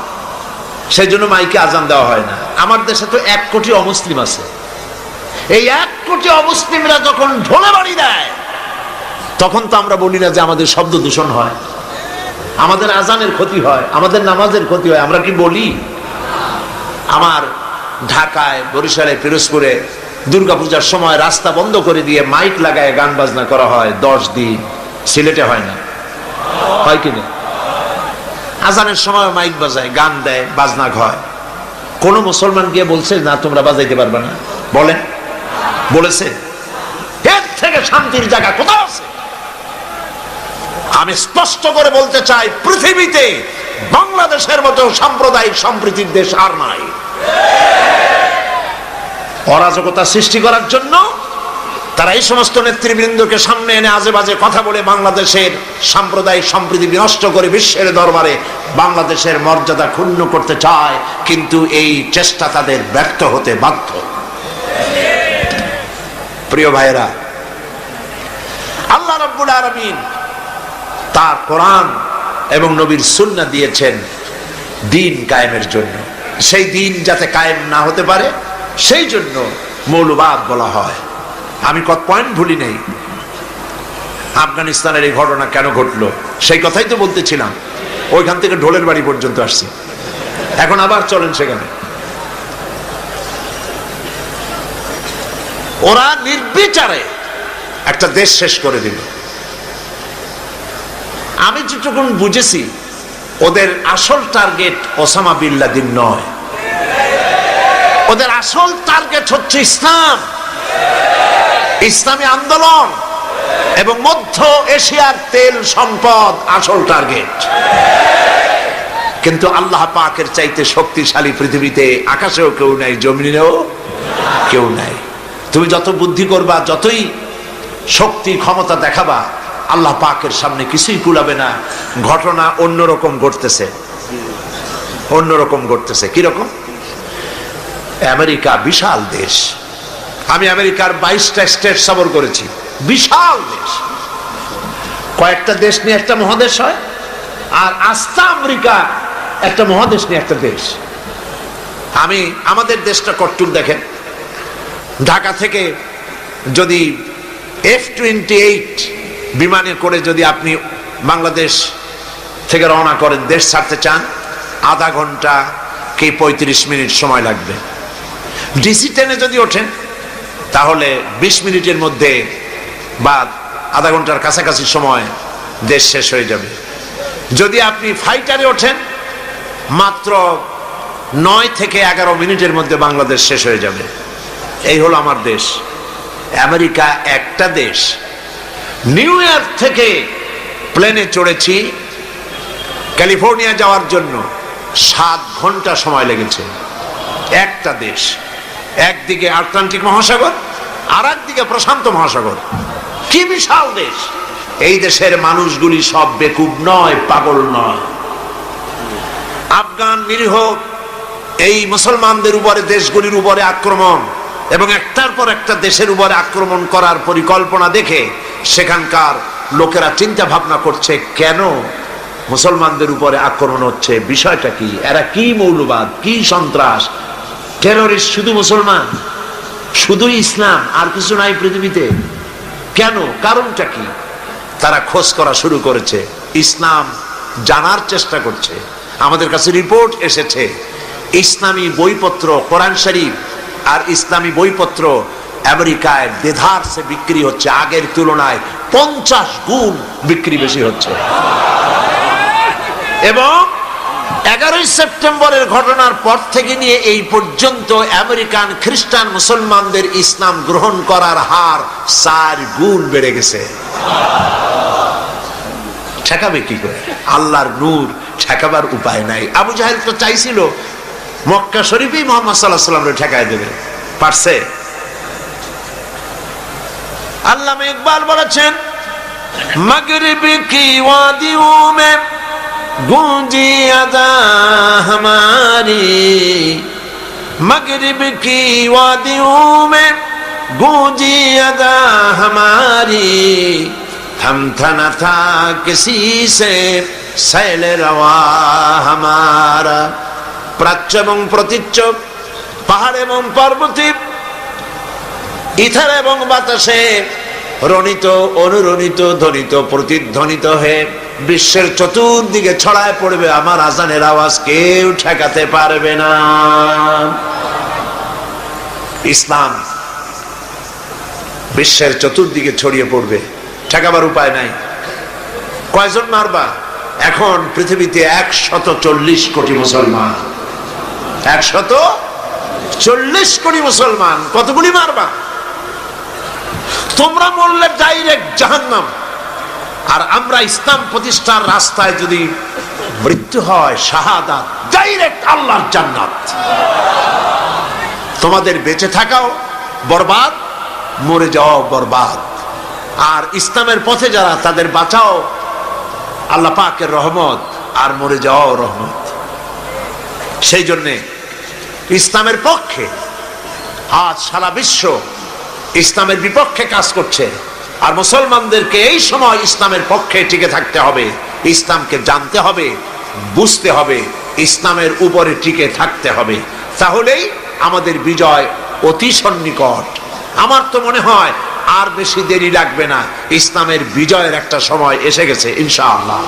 সেই জন্য মাইকে আজান দেওয়া হয় না। আমার দেশে তো 1 কোটি অমুসলিম আছে। এই 1 কোটি অমুসলিমরা যখন ঢোলে বাড়ি দেয় তখন তো আমরা বলি না যে আমাদের শব্দ দূষণ হয়, আমাদের আজানের ক্ষতি হয়, আমাদের নামাজের ক্ষতি হয়। আমরা কি বলি? আমার ঢাকায়, বরিশালে, পিরোজপুরে দুর্গাপূজার সময় রাস্তা বন্ধ করে দিয়ে মাইক লাগায় গান বাজনা করা হয় 10 দিন। সিলেটে হয় না? হয় কিনা? আজানের সময় মাইক বাজায়, গান দেয়, বাজনা হয়। কোন মুসলমান গিয়ে বলছে না তোমরা বাজাইতে পারবে না? বলেন? বলেছে? এর থেকে শান্তির জায়গা কোথাও আছে? আমি স্পষ্ট করে বলতে চাই, পৃথিবীতে বাংলাদেশের মতো সাম্প্রদায়িক সম্প্রীতির দেশ আর নাই। অরাজকতা সৃষ্টি করার জন্য তারা এই সমস্ত নেতৃবৃন্দকে সামনে এনে আজে বাজে কথা বলে বাংলাদেশের সাম্প্রদায়িক সম্প্রীতি বিনষ্ট করে বিশ্বের দরবারে বাংলাদেশের মর্যাদা ক্ষুণ্ণ করতে চায়, কিন্তু এই চেষ্টা তাদের ব্যর্থ হতে বাধ্য। প্রিয় ভাইয়েরা, আল্লাহ রাব্বুল আলামিন তার কোরআন এবং নবীর সুন্নাহ দিয়েছেন দ্বীন কায়েমের জন্য। সেই দ্বীন যাতে কায়েম না হতে পারে সেই জন্য মৌলবাদ বলা হয়। আমি কত পয়েন্ট ভুলি নেই। আফগানিস্তানের এই ঘটনা কেন ঘটলো সেই কথাই তো বলতেছিলাম। ওইখান থেকে ঢোলের বাড়ি পর্যন্ত আসছি, এখন আবার চলেন সেখানে। ওরা নির্বিচারে একটা দেশ শেষ করে দিল। আমি যেটুকু বুঝেছি ওদের আসল টার্গেট ওসামা বিন লাদেন নয়, ওদের আসল টার্গেট হচ্ছে ইসলাম, ইসলামী আন্দোলন এবং মধ্য এশিয়ার তেল সম্পদ আসল টার্গেট। কিন্তু আল্লাহ পাকের চাইতে শক্তিশালী পৃথিবীতে আকাশেও কেউ নাই, জমিনেও কেউ নাই। তুমি যত বুদ্ধি করবা, যতই শক্তি ক্ষমতা দেখাবা, আল্লাহ পাকের সামনে কিছুই কুলাবে না। ঘটনা অন্যরকম ঘটতেছে, অন্যরকম ঘটতেছে। কিরকম? আমেরিকা বিশাল দেশ। আমি আমেরিকার 22টা স্টেট সফর করেছি। বিশাল দেশ। কয়েকটা দেশ নিয়ে একটা মহাদেশ হয়, আর আস্তা আমেরিকা একটা মহাদেশ নিয়ে একটা দেশ। আমি আমাদের দেশটা কট্টুর দেখেন। ঢাকা থেকে যদি F-28 বিমানে করে যদি আপনি বাংলাদেশ থেকে রওনা করেন, দেশ ছাড়তে চান, আধা ঘন্টা কি 35 মিনিট সময় লাগবে। ডিসি ট্রেনে যদি ওঠেন তাহলে 20 মিনিটের মধ্যে বা আধা ঘন্টার কাছাকাছি সময় দেশ শেষ হয়ে যাবে। যদি আপনি ফাইটারে ওঠেন মাত্র 9 থেকে 11 মিনিটের মধ্যে বাংলাদেশ শেষ হয়ে যাবে। এই হলো আমার দেশ। আমেরিকা একটা দেশ। নিউ ইয়র্ক থেকে প্লেনে চড়েছি ক্যালিফোর্নিয়া যাওয়ার জন্য 7 ঘন্টা সময় লেগেছে। একটা দেশ, একদিকে আটলান্টিক মহাসাগর আর একদিকে প্রশান্ত মহাসাগর। কি বিশাল দেশ! এই দেশের মানুষগুলি সব বেকুব নয়, পাগল নয়। আফগান নিরীহ এই মুসলমানদের উপরে, দেশগুলির উপরে আক্রমণ এবং একটার পর একটা দেশের উপরে আক্রমণ করার পরিকল্পনা দেখে সেখানকার লোকেরা চিন্তা ভাবনা করছে, কেন মুসলমানদের উপরে আক্রমণ হচ্ছে, বিষয়টা কি, এরা কি মৌলবাদ, কি সন্ত্রাস, টেররিস্ট শুধু মুসলমান, শুধু ইসলাম, আর কিছু নাই পৃথিবীতে, কেন, কারণটা কি? তারা খোঁজ করা শুরু করেছে, ইসলাম জানার চেষ্টা করছে। আমাদের কাছে রিপোর্ট এসেছে ইসলামী বইপত্র, কোরআন শরীফ আর ইসলামী বইপত্র আমেরিকায় দেধারসে বিক্রি হচ্ছে, আগের তুলনায় 50 গুণ বিক্রি বেশি হচ্ছে। এবং 11ই সেপ্টেম্বরের ঘটনার পর থেকে নিয়ে এই পর্যন্ত আমেরিকান খ্রিস্টান মুসলমানদের ইসলাম গ্রহণ করার হার 4 গুণ বেড়ে গেছে। ঠেকাবে কি করে? আল্লাহর নূর, ঠেকাবার উপায় নাই। আবু জাহেল তো চাইছিল মক্কা শরীফেই মুহাম্মদ সাল্লাল্লাহু আলাইহি ওয়াসাল্লামকে ঠেকায় দেবে, পারছে? আল্লামা ইকবাল বলেছেন, মাগরিব কি ওয়াদিও মে गूंजी अदा हमारी, मगरिब की वादियों में गूंजी अदा हमारी, हम था न था किसी से सैल रवा हमारा। প্রাচ্য এবং প্রতীচ্য, পাহাড় এবং পর্বতে, ইথার এবং বাতাসে রণিত, অনুরণিত, ধ্বনিত, প্রতিধ্বনিত হয়ে বিশ্বের চতুর্দিকে ছড়ায় পড়বে আমার আজানের আওয়াজ, কেউ ঠেকাতে পারবে না। ইসলাম বিশ্বের চতুর্দিকে ছড়িয়ে পড়বে, ঠেকাবার উপায় নাই। কয়জন মারবা? এখন পৃথিবীতে 140 কোটি মুসলমান, 140 কোটি মুসলমান, কতগুলি মারবা? তোমরা বললে ডাইরেক্ট জাহান্নাম, আর আমরা ইসলাম প্রতিষ্ঠার রাস্তায় যদি মৃত্যু হয়, শাহাদাত, ডাইরেক্ট আল্লাহর জান্নাত। তোমাদের বেঁচে থাকাও বরবাদ, মরে যাওয়াও বরবাদ। আর ইসলামের পথে যারা, তাদের বাঁচাও আল্লাহ পাকের রহমত, আর মরে যাওয়াও রহমত। সেই জন্যে ইসলামের পক্ষে আজ সারা বিশ্ব ইসলামের বিপক্ষে কাজ করছে, আর মুসলমানদেরকে এই সময় ইসলামের পক্ষে টিকে থাকতে হবে, ইসলামকে জানতে হবে, বুঝতে হবে, ইসলামের উপরে টিকে থাকতে হবে। তাহলেই আমাদের বিজয় অতি সন্নিকট। আমার তো মনে হয় আর বেশি দেরি লাগবে না, ইসলামের বিজয়ের একটা সময় এসে গেছে ইনশাআল্লাহ।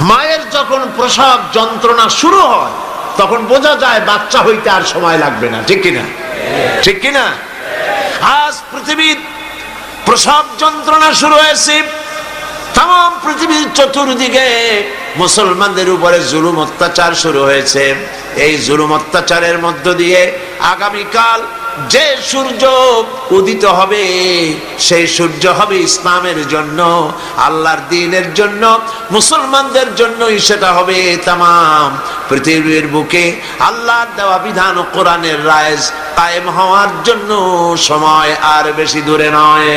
মায়ের যখন প্রসব যন্ত্রণা শুরু হয় তখন বোঝা যায় বাচ্চা হইতে আর সময় লাগবে না, ঠিক কিনা? ঠিক কিনা? আজ পৃথিবীর প্রসব যন্ত্রণা শুরু হয়েছে, তাম পৃথিবীর চতুর্দিকে মুসলমানদের উপরে জুলুম অত্যাচার শুরু হয়েছে। এই জুলুম অত্যাচারের মধ্য দিয়ে আগামীকাল যে সূর্য উদিত হবে, সেই সূর্য হবে ইসলামের জন্য, আল্লাহর দ্বীনের জন্য, মুসলমানদের জন্যই সেটা হবে। তামাম পৃথিবীর বুকে আল্লাহর দেওয়া বিধান ও কোরআনের রায় কায়েম হওয়ার জন্য সময় আর বেশি দূরে নয়।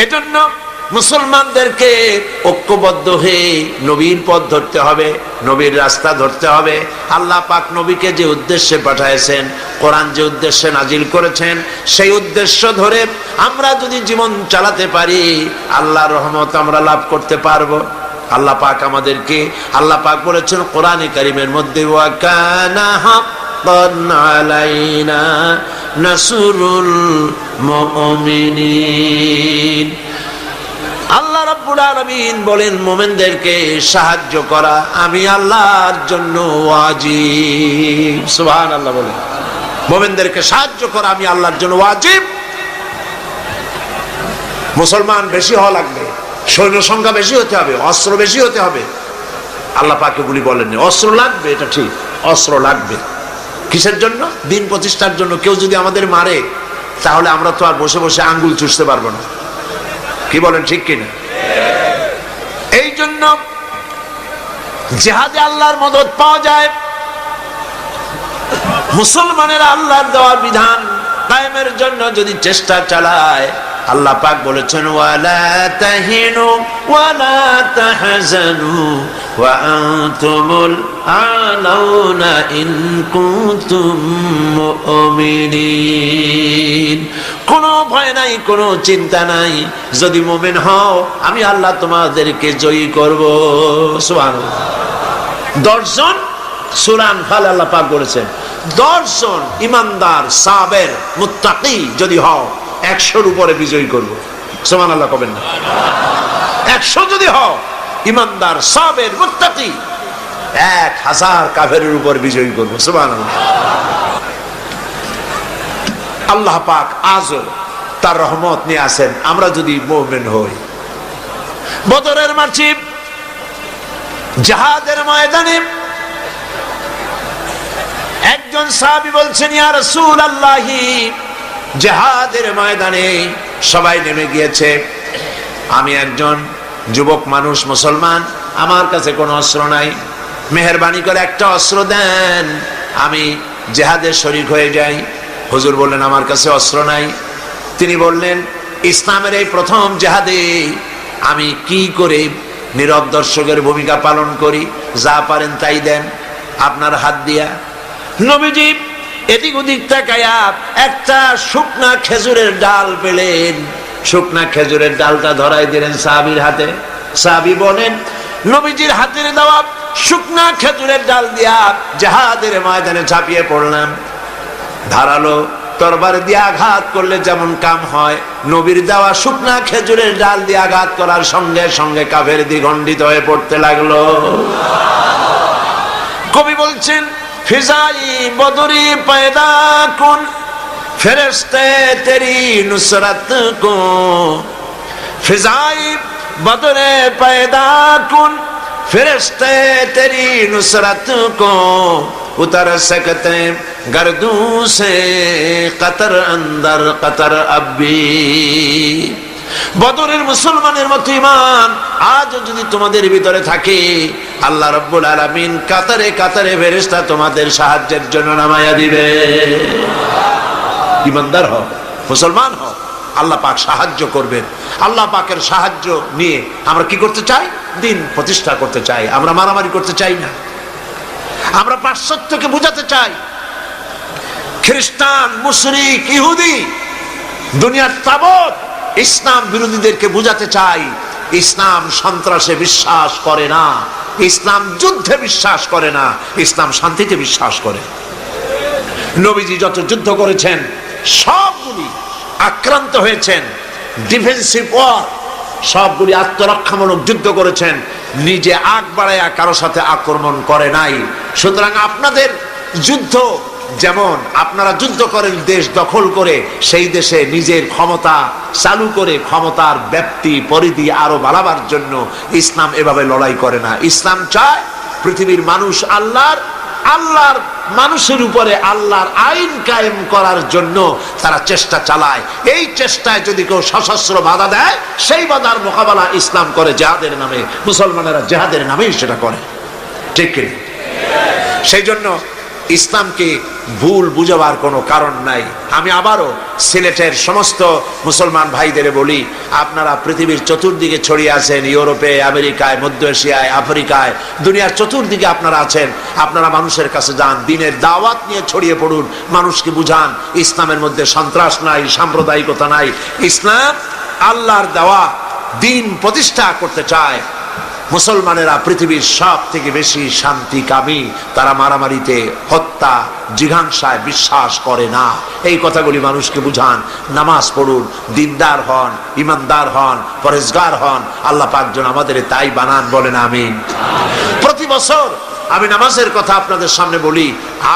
এজন্য মুসলমানদেরকে ঐক্যবদ্ধ হয়ে নবীর পথ ধরতে হবে, নবীর রাস্তা ধরতে হবে। আল্লাহ পাক নবীকে যে উদ্দেশ্যে পাঠাইছেন, কোরআন যে উদ্দেশ্যে নাজিল করেছেন, সেই উদ্দেশ্য ধরে আমরা যদি জীবন চালাতে পারি, আল্লাহর রহমত আমরা লাভ করতে পারবো। আল্লাহ পাক আমাদেরকে, আল্লাহ পাক বলেছেন কোরআনে কারীমের মধ্যে, ওয়া কানা হাক্কান আলাইনা নাসরুল মুমিনিন। আল্লাহ রব্বুল আলামিন বলেন মুমিনদেরকে সাহায্য করা আমি আল্লাহর জন্য ওয়াজিব। সুবহানাল্লাহ বলেন, মুমিনদেরকে সাহায্য করা আমি আল্লাহর জন্য ওয়াজিব। মুসলমান বেশি হওয়া লাগবে, সৈন্য সংখ্যা বেশি হতে হবে, অস্ত্র বেশি হতে হবে। আল্লাহ পাক এগুলি বলেননি। অস্ত্র লাগবে, এটা ঠিক, অস্ত্র লাগবে। কিসের জন্য? দিন প্রতিষ্ঠার জন্য। কেউ যদি আমাদের মারে তাহলে আমরা তো আর বসে বসে আঙ্গুল চুষতে পারবো না। কি বলেন, ঠিক কিনা? এই জন্য জিহাদে আল্লাহর মদদ পাওয়া যায়। মুসলমানেরা আল্লাহর দেওয়া বিধান কায়েমের জন্য যদি চেষ্টা চালায়, আল্লাহ পাক বলেছেন ওয়ালা তাহিনু ওয়ালা তাহজানু ওয়া আনতুমুল আলাউনা ইন কুনতুম মুমিনিন। কোনো ভয় নাই, কোনো চিন্তা নাই, যদি মুমিন হও আমি আল্লাহ তোমাদেরকে জয়ী করব। সুবহানাল্লাহ। 10 জন সূরা আনফাল আল্লাহ পাক বলেছেন 10 জন ইমানদার সাবের মুত্তাকি যদি হও 100-র উপরে বিজয়ী করব। সুবহানাল্লাহ কবেন না? 100 যদি হও ইমানদার সাবের মুত্তাকি 1000 কাফেরের উপর বিজয়ী করব। সুবহানাল্লাহ। আল্লাহ পাক আজও তার রহমত নিয়ে আসেন আমরা যদি মুমিন হই। বদরের মাঠে জিহাদের ময়দানে একজন সাহাবী বলছেন ইয়া রাসূলুল্লাহ, জিহাদের ময়দানে সবাই নেমে গিয়েছে, আমি একজন যুবক মানুষ, মুসলমান, আমার কাছে কোনো অস্ত্র নাই, মেহেরবানি করে একটা অস্ত্র দেন, আমি জিহাদে শরীক হয়ে যাই। হুজুর বললেন আমার কাছে অস্ত্র নাই। তিনি বললেন ইসলামের এই প্রথম জিহাদে আমি কি করে নীরব দর্শকের ভূমিকা পালন করি, যা পারেন তাই দেন আপনার হাত দিয়া। নবীজি এদিক ওদিক তাকায়া একটা শুকনা খেজুরের ডাল পেলেন, শুকনা খেজুরের ডালটা ধরাই দিলেন সাহাবীর হাতে। সাহাবী বলেন নবীজির হাতের দেওয়া শুকনা খেজুরের ডাল দিয়া জিহাদের ময়দানে ঝাঁপিয়ে পড়লাম। ধারালো তরবারি দিয়ে আঘাত করলে যেমন কাম হয়, নবীর দেওয়া শুকনা খেজুরের ডাল দিয়ে আঘাত করার সঙ্গে সঙ্গে কাফের দ্বিগণ্ডিত হয়ে পড়তে লাগলো। কবি বলছেন ফিজাই বদরি পয়দা কুন ফেরেশতে তেরি নুসরত কো, ফিজাই বদরে পয়দা কুন ফেরেশতে তেরি নুসরত কো, उतर सकते गर्दू से कतर अंदर कतर अब्बी। বদরের মুসলমানের মতো ঈমান আজ যদি তোমাদের ভিতরে থাকে, আল্লাহ রাব্বুল আলামিন কাতারে কাতারে ফেরেশতা তোমাদের সাহায্যের জন্য নামায়া দিবে। ঈমানদার হও, মুসলমান হও, আল্লাহ পাক সাহায্য করবেন। আল্লাহ পাকের সাহায্য নিয়ে আমরা কি করতে চাই? দিন প্রতিষ্ঠা করতে চাই। আমরা মারামারি করতে চাই না। আমরা পাশ্চাত্যকে বুঝাতে চাই, খ্রিস্টান, মুশরিক, ইহুদি, দুনিয়ার তাবৎ ইসলাম বিরোধীদেরকে বুঝাতে চাই ইসলাম সন্ত্রাসে বিশ্বাস করে না, ইসলাম যুদ্ধে বিশ্বাস করে না, ইসলাম শান্তিতে বিশ্বাস করে। নবীজি যত যুদ্ধ করেছেন সবগুলি আক্রান্ত হয়েছেন, ডিফেন্সিভ ওয়ার, সবগুলি আত্মরক্ষামূলক যুদ্ধ করেছেন, নিজে আগ বাড়াইয়া কারো সাথে আক্রমণ করে নাই। সুতরাং আপনাদের যুদ্ধ যেমন আপনারা যুদ্ধ করেন দেশ দখল করে, সেই দেশে নিজের ক্ষমতা চালু করে ক্ষমতার ব্যাপ্তি পরিধি আরো বাড়াবার জন্য ইসলাম এভাবে লড়াই করে না। ইসলাম চায় পৃথিবীর মানুষ আল্লাহর মানুষের উপরে আল্লাহর আইন কায়েম করার জন্য তারা চেষ্টা চালায়। এই চেষ্টায় যদি কেউ সশস্ত্র বাধা দেয়, সেই বাধার মোকাবেলা ইসলাম করে জিহাদের নামে। মুসলমানেরা জিহাদের নামেই সেটা করে, ঠিক কি? সেই জন্য ইসলামকে ভুল বুঝাবার কোনো কারণ নাই। আমি আবারও সিলেটের সমস্ত মুসলমান ভাইদের বলি, আপনারা পৃথিবীর চতুর্দিকে ছড়িয়ে আছেন, ইউরোপে, আমেরিকায়, মধ্য এশিয়ায়, আফ্রিকায়, দুনিয়ার চতুর্দিকে আপনারা আছেন। আপনারা মানুষের কাছে যান, দিনের দাওয়াত নিয়ে ছড়িয়ে পড়ুন, মানুষকে বুঝান ইসলামের মধ্যে সন্ত্রাস নাই, সাম্প্রদায়িকতা নাই। ইসলাম আল্লাহর দেওয়া দিন প্রতিষ্ঠা করতে চায়। মুসলমানেরা পৃথিবীর সব থেকে বেশি শান্তি কামী, তারা মারামারিতে, হত্যা, জিঘাংসায় বিশ্বাস করে না। এই কথাগুলি মানুষকে বুঝান। নামাজ পড়ুন, দিনদার হন, ইমানদার হন, পরেজগার হন। আল্লাহ পাক যেন আমাদের তাই বানান, বলেন আমিন। প্রতি বছর আমি নামাজের কথা আপনাদের সামনে বলি,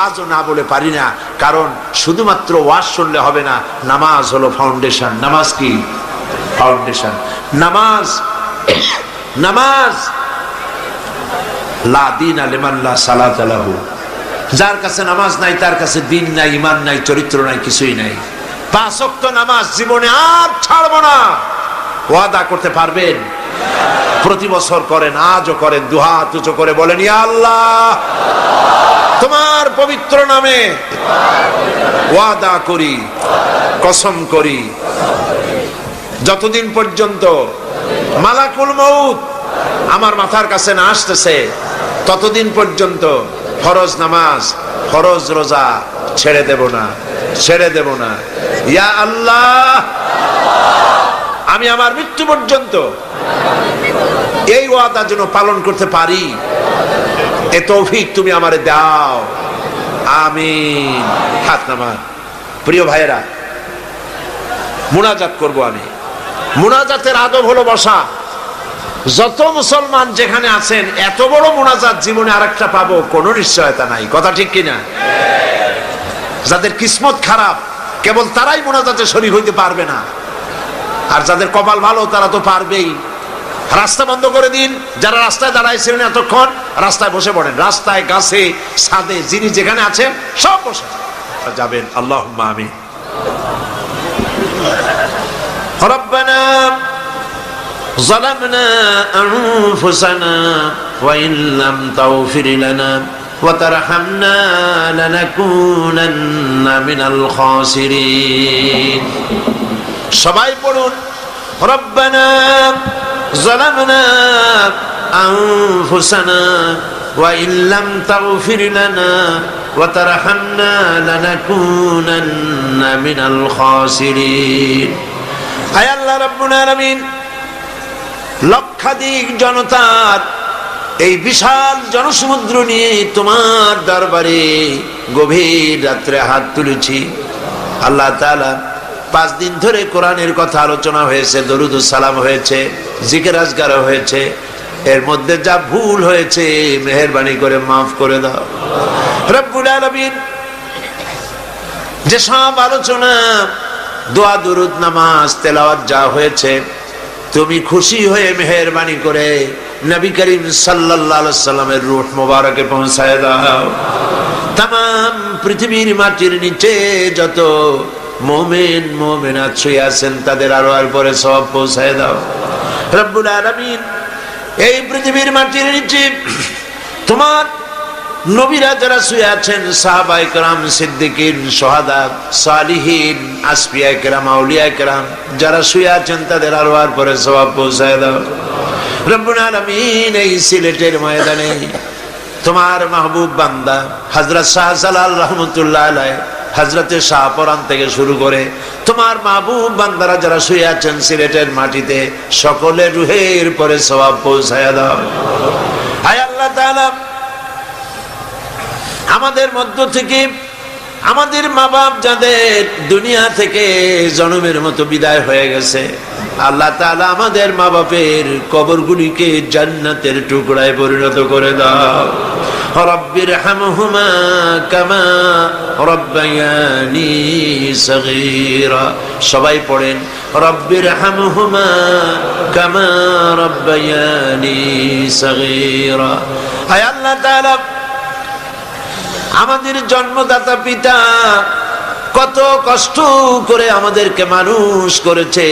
আজও না বলে পারি না, কারণ শুধুমাত্র ওয়াজ শুনলে হবে না। নামাজ হলো ফাউন্ডেশন। নামাজ কি? ফাউন্ডেশন। নামাজ নামাজ লা দীনা লিমান লা সালাতা লাহু, যার কাছে নামাজ নাই তার কাছে দিন নাই, ঈমান নাই, চরিত্র নাই, কিছুই নাই। 5 ওয়াক্ত নামাজ জীবনে আর ছাড়বো না, ওয়াদা করতে পারবেন? প্রতি বছর করেন, আজও করেন, দুহাত উঁচু করে বলেন, ইয়া আল্লাহ, তোমার পবিত্র নামে ওয়াদা করি, কসম করি, যতদিন পর্যন্ত মালাকুল মউত আমার মাথার কাছে না আসতেছে ততদিন পর্যন্ত ফরজ নামাজ, ফরজ রোজা ছেড়ে দেব না, ছেড়ে দেব না। ইয়া আল্লাহ, আমি আমার মৃত্যু পর্যন্ত এই ওয়াদা যেন পালন করতে পারি, এ তৌফিক তুমি আমারে দাও, আমিন। হাত নামান। প্রিয় ভাইয়েরা, মুনাজাত করব আমি। মুনাজাতের আদব হলো বসা। যত মুসলমান যেখানে আছেন, এত বড় মুনাজাত জীবনে আরেকটা পাবো কোনো নিশ্চয়তা নাই। কথা ঠিক কিনা? যাদের কিসমত খারাপ কেবল তারাই মুনাজাতে শরীক হইতে পারবে না, আর যাদের কপাল ভালো তারা তো পারবেই। রাস্তা বন্ধ করে দিন, যারা রাস্তায় দাঁড়াইছিলেন এতক্ষণ রাস্তায় বসে পড়েন, রাস্তায়, গাছে, ছাদে, যিনি যেখানে আছেন সব বসে যাবেন। আল্লাহুম্মা আমিন। রব্বানা যালামনা আনফুসানা ওয়া ইন লাম তাগফির লানা ওয়া তারহামনা লানাকুনান্না মিনাল খাসিরিন। সবাই পড়ুন, রব্বানা যালামনা আনফুসানা ওয়া ইন লাম তাগফির লানা ওয়া তারহামনা লানাকুনান্না মিনাল খাসিরিন। আয় আল্লাহ রাব্বুল আলামিন, লক্ষাধিক জনতার এই বিশাল জনসমুদ্র নিয়ে তোমার দরবারে গভীর রাত্রে হাত তুলেছি। আল্লাহ তাআলা 5 দিন ধরে কোরআনের কথা আলোচনা হয়েছে, দরুদ ও সালাম হয়েছে, জিকির আজকার হয়েছে। এর মধ্যে যা ভুল হয়েছে মেহেরবানি করে মাফ করে দাও রব্বুল আলামিন। যে সব আলোচনা, দোয়া, দরুদ, নামাজ, তেলাওয়াত যা হয়েছে, তুমি খুশি হয়ে মেহেরবানি করে নবী করিম সাল্লাল্লাহু আলাইহি সাল্লামের রূহ মোবারকে পৌঁছায় দাও। तमाम পৃথিবীর মাটির নিচে যত মুমিন মুমিনাত শুয়ে আছেন তাদের আরোয়ার পরে সওয়াব পৌঁছায় দাও রব্বুল আলামিন। এই পৃথিবীর মাটির নিচে তোমার নবীরা যারা শুয়ে আছেন, সাহাবায়ে কেরাম, সিদ্দিকিন, শুহাদা, সালিহিন, আসফিয়ায়ে কেরাম, আউলিয়ায়ে কেরাম যারা শুয়ে আছেন তাদের আরওয়ার পরে সওয়াব পৌঁছায় দাও রব্বুল আলামিন। এই সিলেটের ময়দানে তোমার মাহবুব বান্দা হযরত শাহজালাল রহমাতুল্লাহ আলাইহি, হযরতে শাহপরান থেকে শুরু করে তোমার মাহবুব বান্দারা যারা শুয়ে আছেন সিলেটের মাটিতে, সকলের রুহের পরে সওয়াব পৌঁছায় দাও। হায় আল্লাহ তাআলা, আমাদের মধ্য থেকে আমাদের মা বাপ যাদের দুনিয়া থেকে জন্মের মতো বিদায় হয়ে গেছে, আল্লাহ তাআলা আমাদের মা বাপের কবরগুলিকে জান্নাতের টুকরায় পরিণত করে দাও। রব্বির হামহুমা কামা রব্বায়ানি সগীরা। সবাই পড়েন, রব্বির হামহুমা কামা রব্বায়ানি সগীরা। হায় আল্লাহ তাআলা, আমাদের জন্মদাতা পিতা কত কষ্ট করে আমাদেরকে মানুষ করেছে।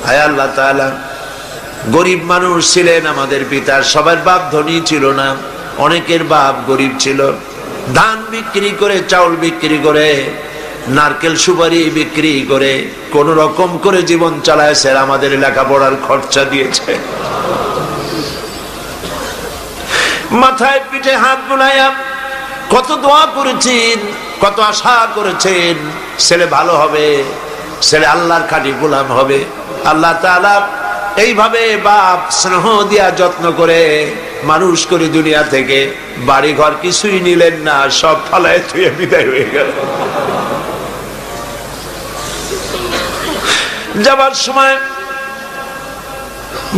হায় আল্লাহ তাআলা, গরিব মানুষ ছিলেন আমাদের পিতা, সবার বাপ ধনী ছিল না, অনেকের বাপ গরিব ছিল। ধান বিক্রি করে, চাউল বিক্রি করে, নারকেল সুপারি বিক্রি করে কোন রকম করে জীবন চালায়ছে, আমাদের লেখাপড়ার খরচা দিয়েছে। মাথায় পিঠে হাত বুলাইয়া কত দোয়া করেছেন, কত আশা করেছেন ছেলে ভালো হবে, ছেলে আল্লাহর খাঁটি গোলাম হবে। আল্লাহ তাআলা এইভাবে বাপ স্নেহ দিয়া যত্ন করে মানুষ করে দুনিয়া থেকে, বাড়ি ঘর কিছুই নিলেন না, সব ফালায় থুয়ে বিদায় হয়ে গেল। যাবার সময়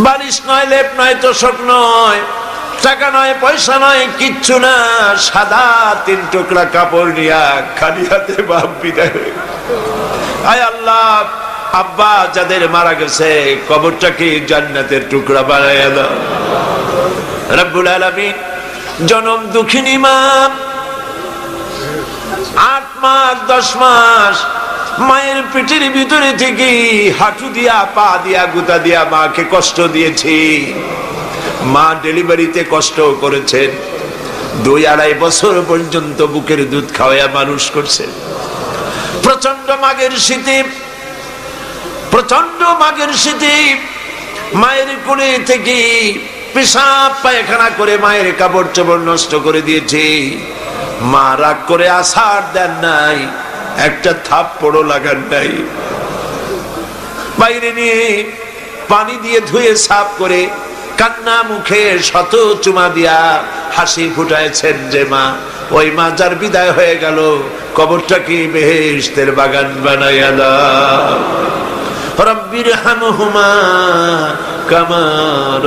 বালিশ নয়, লেপ নয়, তোষক নয়, টাকা নয়, পয়সা নয়, কিচ্ছু না, সাদা 3 টুকরা কাপড় নিয়া খালি হাতে বাপ বিদায় হয়ে গেল। আয় আল্লাহ, আব্বা যাদের মারা গেছে কবরটাকে জান্নাতের টুকরা বানাইয়া দাও। রব্বুল আলামিন জনম দুঃখিনী মা 8 মাস 10 মাস মায়ের পেটের ভিতরে থেকে হাঁটু দিয়া পা দিয়া গুতা দিয়া মাকে কষ্ট দিয়েছি। মা ডেলিভারিতে কষ্ট করেছেন, 2-2.5 বছর পর্যন্ত বুকের দুধ খাওয়াইয়া মানুষ করছে। প্রচন্ড মাঘের শীতে, প্রচন্ড মাঘের শীতে মায়ের কোলে থেকে পেশাব পায়খানা করে মায়ের কাপড় চোপড় নষ্ট করে দিয়েছে। মা রাগ করে আছাড় দেন নাই, একটা থাপ্পড়ও লাগান নাই। বাইরে নিয়ে পানি দিয়ে ধুয়ে সাফ করে কান্না মুখে শত চুমা দিয়া হাসি ফুটাইছেন যে মা, ওই মা যার বিদায় হয়ে গেল, কবরটাকে বেহেশতের বাগান বানাইয়া দাও। রব্বির হামহুমা কামা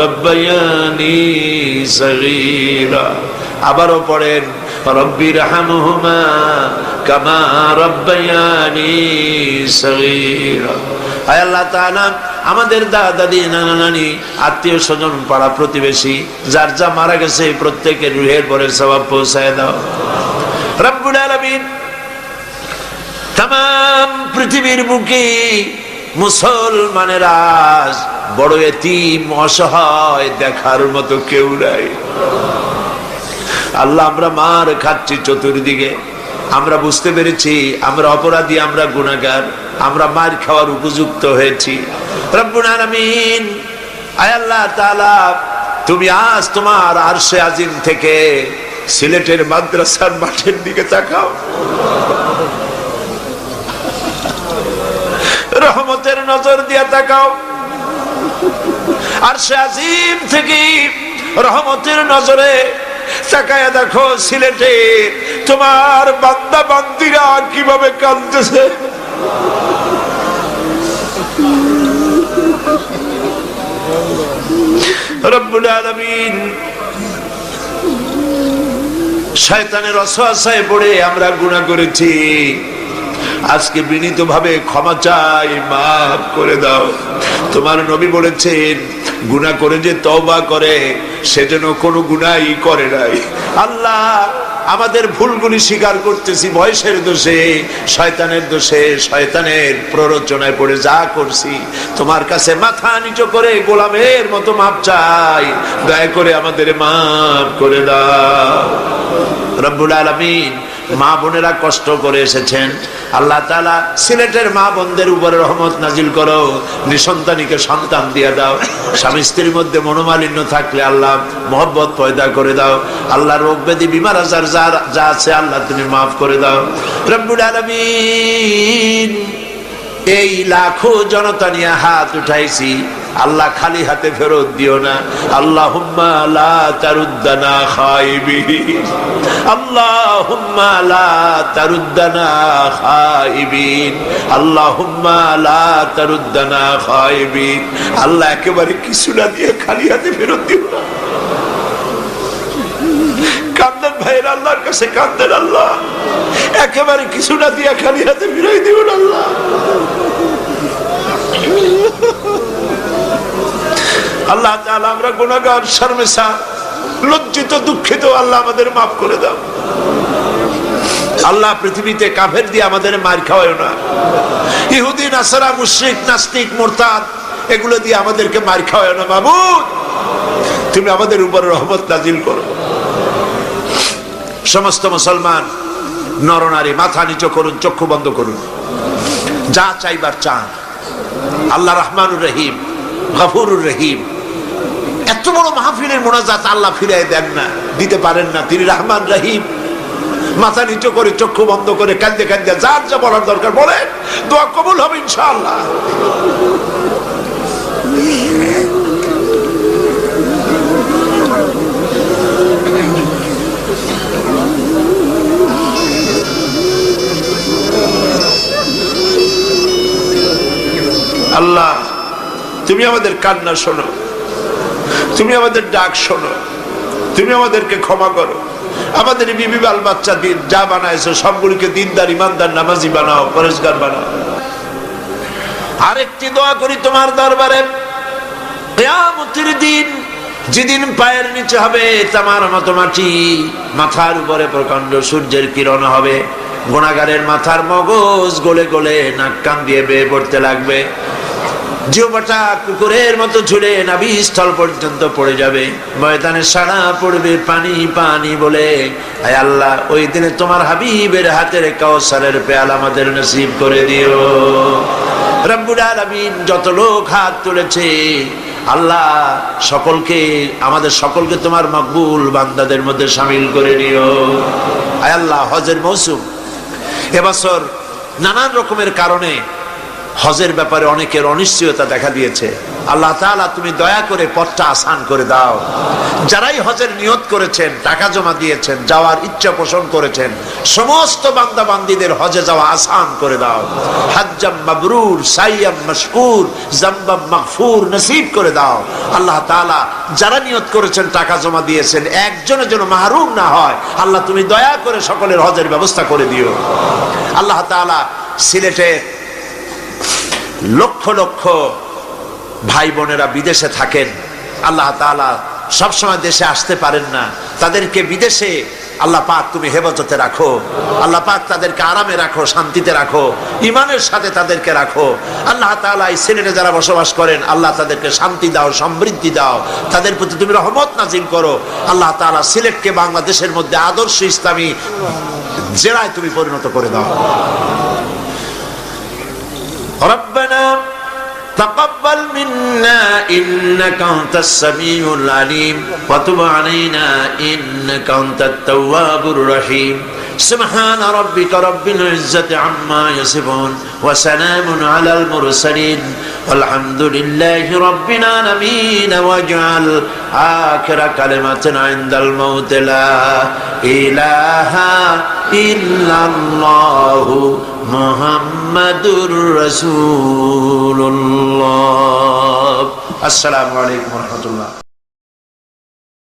রব্বায়ানি সগীরা। আবারও পড়েন, রব্বির হামহুমা কামা রব্বায়ানি সগীরা। আয় আল্লাহ তাআলা, আমাদের দাদা দাদি নানা নানি আত্মীয় স্বজন পাড়া প্রতিবেশী যার যা মারা গেছে প্রত্যেকের রুহের পরে সওয়াব পৌঁছায় দাও। রব্বুল আলামিন तमाम পৃথিবীর বুকে মুসলমানেরা বড় এতিম অসহায়, দেখার মতো কেউ নাই। আল্লাহ, আমরা মার খাচ্ছি চতুর্দিকে, আমরা বুঝতে পেরেছি আমরা অপরাধী, আমরা গুনাহগার, আমরা মার খাওয়ার উপযুক্ত হয়েছি। রব্বুল আলামিন, আয় আল্লাহ তাআলা, তুমি আজ তোমার আরশে আজিম থেকে সিলেটের মাদ্রাসার মাঠের দিকে তাকাও, রহমতের নজর দিয়া তাকাও। আরশে আজিম থেকে রহমতের নজরে তাকায়া দেখো সিলেটে তোমার বান্দা বান্দিরা কিভাবে কাঁদতেছে। রব্বুল আলামিন, শয়তানের ওয়াসওয়াসায় পড়ে আমরা গুনাহ করেছি, আজকে বিনীতভাবে ক্ষমা চাই, মাফ করে দাও। তোমার নবী বলেছেন, গুনাহ করে যে তওবা করে সে যেন কোনো গুনাহই করে নাই। আল্লাহ, আমাদের ভুলগুলি স্বীকার করতেছি, বয়সের দোষে, শয়তানের দোষে, শয়তানের প্ররোচনায় পড়ে যা করছি, তোমার কাছে মাথা নিচু করে গোলামের মতো মাপ চাই, দয়া করে আমাদের মাফ করে দাও। রব্বুল আলামিন, মা বোনেরা কষ্ট করে এসেছেন, আল্লাহ তাআলা সিলেটের মা বোনদের উপরে রহমত নাজিল করো, নিঃসন্তানীকে সন্তান দিয়ে দাও। স্বামী স্ত্রীর মধ্যে মনোমালিন্য থাকলে আল্লাহ মহব্বত পয়দা করে দাও। আল্লাহ, রোগ ব্যাধি বিমার আজার যা আছে আল্লাহ তুমি মাফ করে দাও। রব্বুল আলামিন, এই লাখো জনতা নিয়ে হাত উঠাইছি, আল্লাহ খালি হাতে ফেরত দিও না। আল্লাহুম্মা লা তারুদ্দানা খাইবিন, আল্লাহুম্মা লা তারুদ্দানা খাইবিন, আল্লাহুম্মা লা তারুদ্দানা খাইবিন। আল্লাহ, একেবারে কিছু না দিয়ে খালি হাতে ফেরত দিও না। কান্দেন ভাইয়ের, আল্লাহর কাছে কান্দেন, আল্লাহ একেবারে কিছু না দিয়ে খালি হাতে ফিরাই দিও না। আল্লাহ, আল্লাহ তাআলা, আমরা গুনাহগার, শর্মিষ্ঠা, লজ্জিত, দুঃখিত, আল্লাহ আমাদের মাফ করে দাও। আল্লাহ, পৃথিবীতে কাফের দিয়ে আমাদের মার খাওয়ায় না, ইহুদি, নাসারা, মুশরিক, নাস্তিক, মুরতাদ এগুলো দিয়ে আমাদেরকে মার খাওয়ায় না। মাবুদ, তুমি আমাদের উপর রহমত নাজিল করো। সমস্ত মুসলমান নরনারী মাথা নিচু করুন, চক্ষু বন্ধ করুন, যা চাইবার চান। আল্লাহ রহমানুর রহিম, গফুরুর রহিম। এত বড় মাহফিলের মোনাজাত আল্লাহ ফিরাই দেন না, দিতে পারেন না। তিনি রহমান রহিম। মাথা নিচু করে, চক্ষু বন্ধ করে, কাঁদতে কাঁদতে যার যা বলার দরকার বলে, দোয়া কবুল হবে ইনশাআল্লাহ। তুমি আমাদের কান্না শোনো, তুমি আমাদের ডাক শোনো, তুমি আমাদেরকে ক্ষমা করো। আমাদের বিবি বাল বাচ্চা দিন যা বানাইছো সবগুলিকে দিনদার ইমানদার নামাজি বানাও, পরেশগার বানাও। আরেকটি দোয়া করি তোমার দরবারে, কিয়ামতের দিন যেদিন পায়ের নিচে হবে তামার মতো মাটি, মাথার উপরে প্রকাণ্ড সূর্যের কিরণ হবে, গুনাহগারের মাথার মগজ গলে গলে নাক কান দিয়ে বেয়ে পড়তে লাগবে, জিহ্বাটা কুকুরের মতো ঝুলে নাভিস্থল পর্যন্ত পড়ে যাবে, ময়দানে সাড়া পড়বে পানি পানি বলে। আয় আল্লাহ, ওই দিনে তোমার হাবিবের হাতের কাউসারের পেয়ালা আমাদের নসিব করে দিও। রব্বুল আলামিন যত লোক হাত তুলেছে আল্লাহ সকলকে, আমাদের সকলকে তোমার মকবুল বান্দাদের মধ্যে শামিল করে নিও। আয় আল্লাহ, হজের মৌসুম এবছর নানান রকমের কারণে হজের ব্যাপারে অনেকের অনিশ্চয়তা দেখা দিয়েছে। আল্লাহ তাআলা তুমি দয়া করে পথটা আসান করে দাও। যারাই হজের নিয়ত করেছেন, টাকা জমা দিয়েছেন, যাওয়ার ইচ্ছা পোষণ করেছেন, সমস্ত বান্দা বান্দীদের হজে যাওয়া আসান করে দাও। হাজ্জাম মাবরুর, সাইয়াম মাশকুর, জামবাম মাগফুর নসিব করে দাও। আল্লাহ তাআলা যারা নিয়ত করেছেন, টাকা জমা দিয়েছেন, একজনের জন্য মাহরুম না হয় আল্লাহ তুমি দয়া করে সকলের হজের ব্যবস্থা করে দিও। আল্লাহ তাআলা সিলেটে লক্ষ লক্ষ ভাই বোনেরা বিদেশে থাকেন, আল্লাহ তাআলা সবসময় দেশে আসতে পারেন না, তাদেরকে বিদেশে আল্লাহ পাক তুমি হেফাজতে রাখো। আল্লাহ পাক তাদেরকে আরামে রাখো, শান্তিতে রাখো, ইমানের সাথে তাদেরকে রাখো। আল্লাহ তাআলা এই সিলেটে যারা বসবাস করেন আল্লাহ তাদেরকে শান্তি দাও, সমৃদ্ধি দাও, তাদের প্রতি তুমি রহমত নাজিল করো। আল্লাহ তাআলা সিলেটকে বাংলাদেশের মধ্যে আদর্শ ইসলামী জেলায় তুমি পরিণত করে দাও। ربنا تقبل منا إنك أنت السميع العليم وتب علينا إنك أنت التواب الرحيم سبحان ربك رب العزة عما يصفون وسلام على المرسلين والحمد لله رب العالمين واجعل آخر كلمة عند الموت لا إله إلا الله মুহাম্মাদুর রাসূলুল্লাহ। আসসালামু আলাইকুম ওয়া রাহমাতুল্লাহ।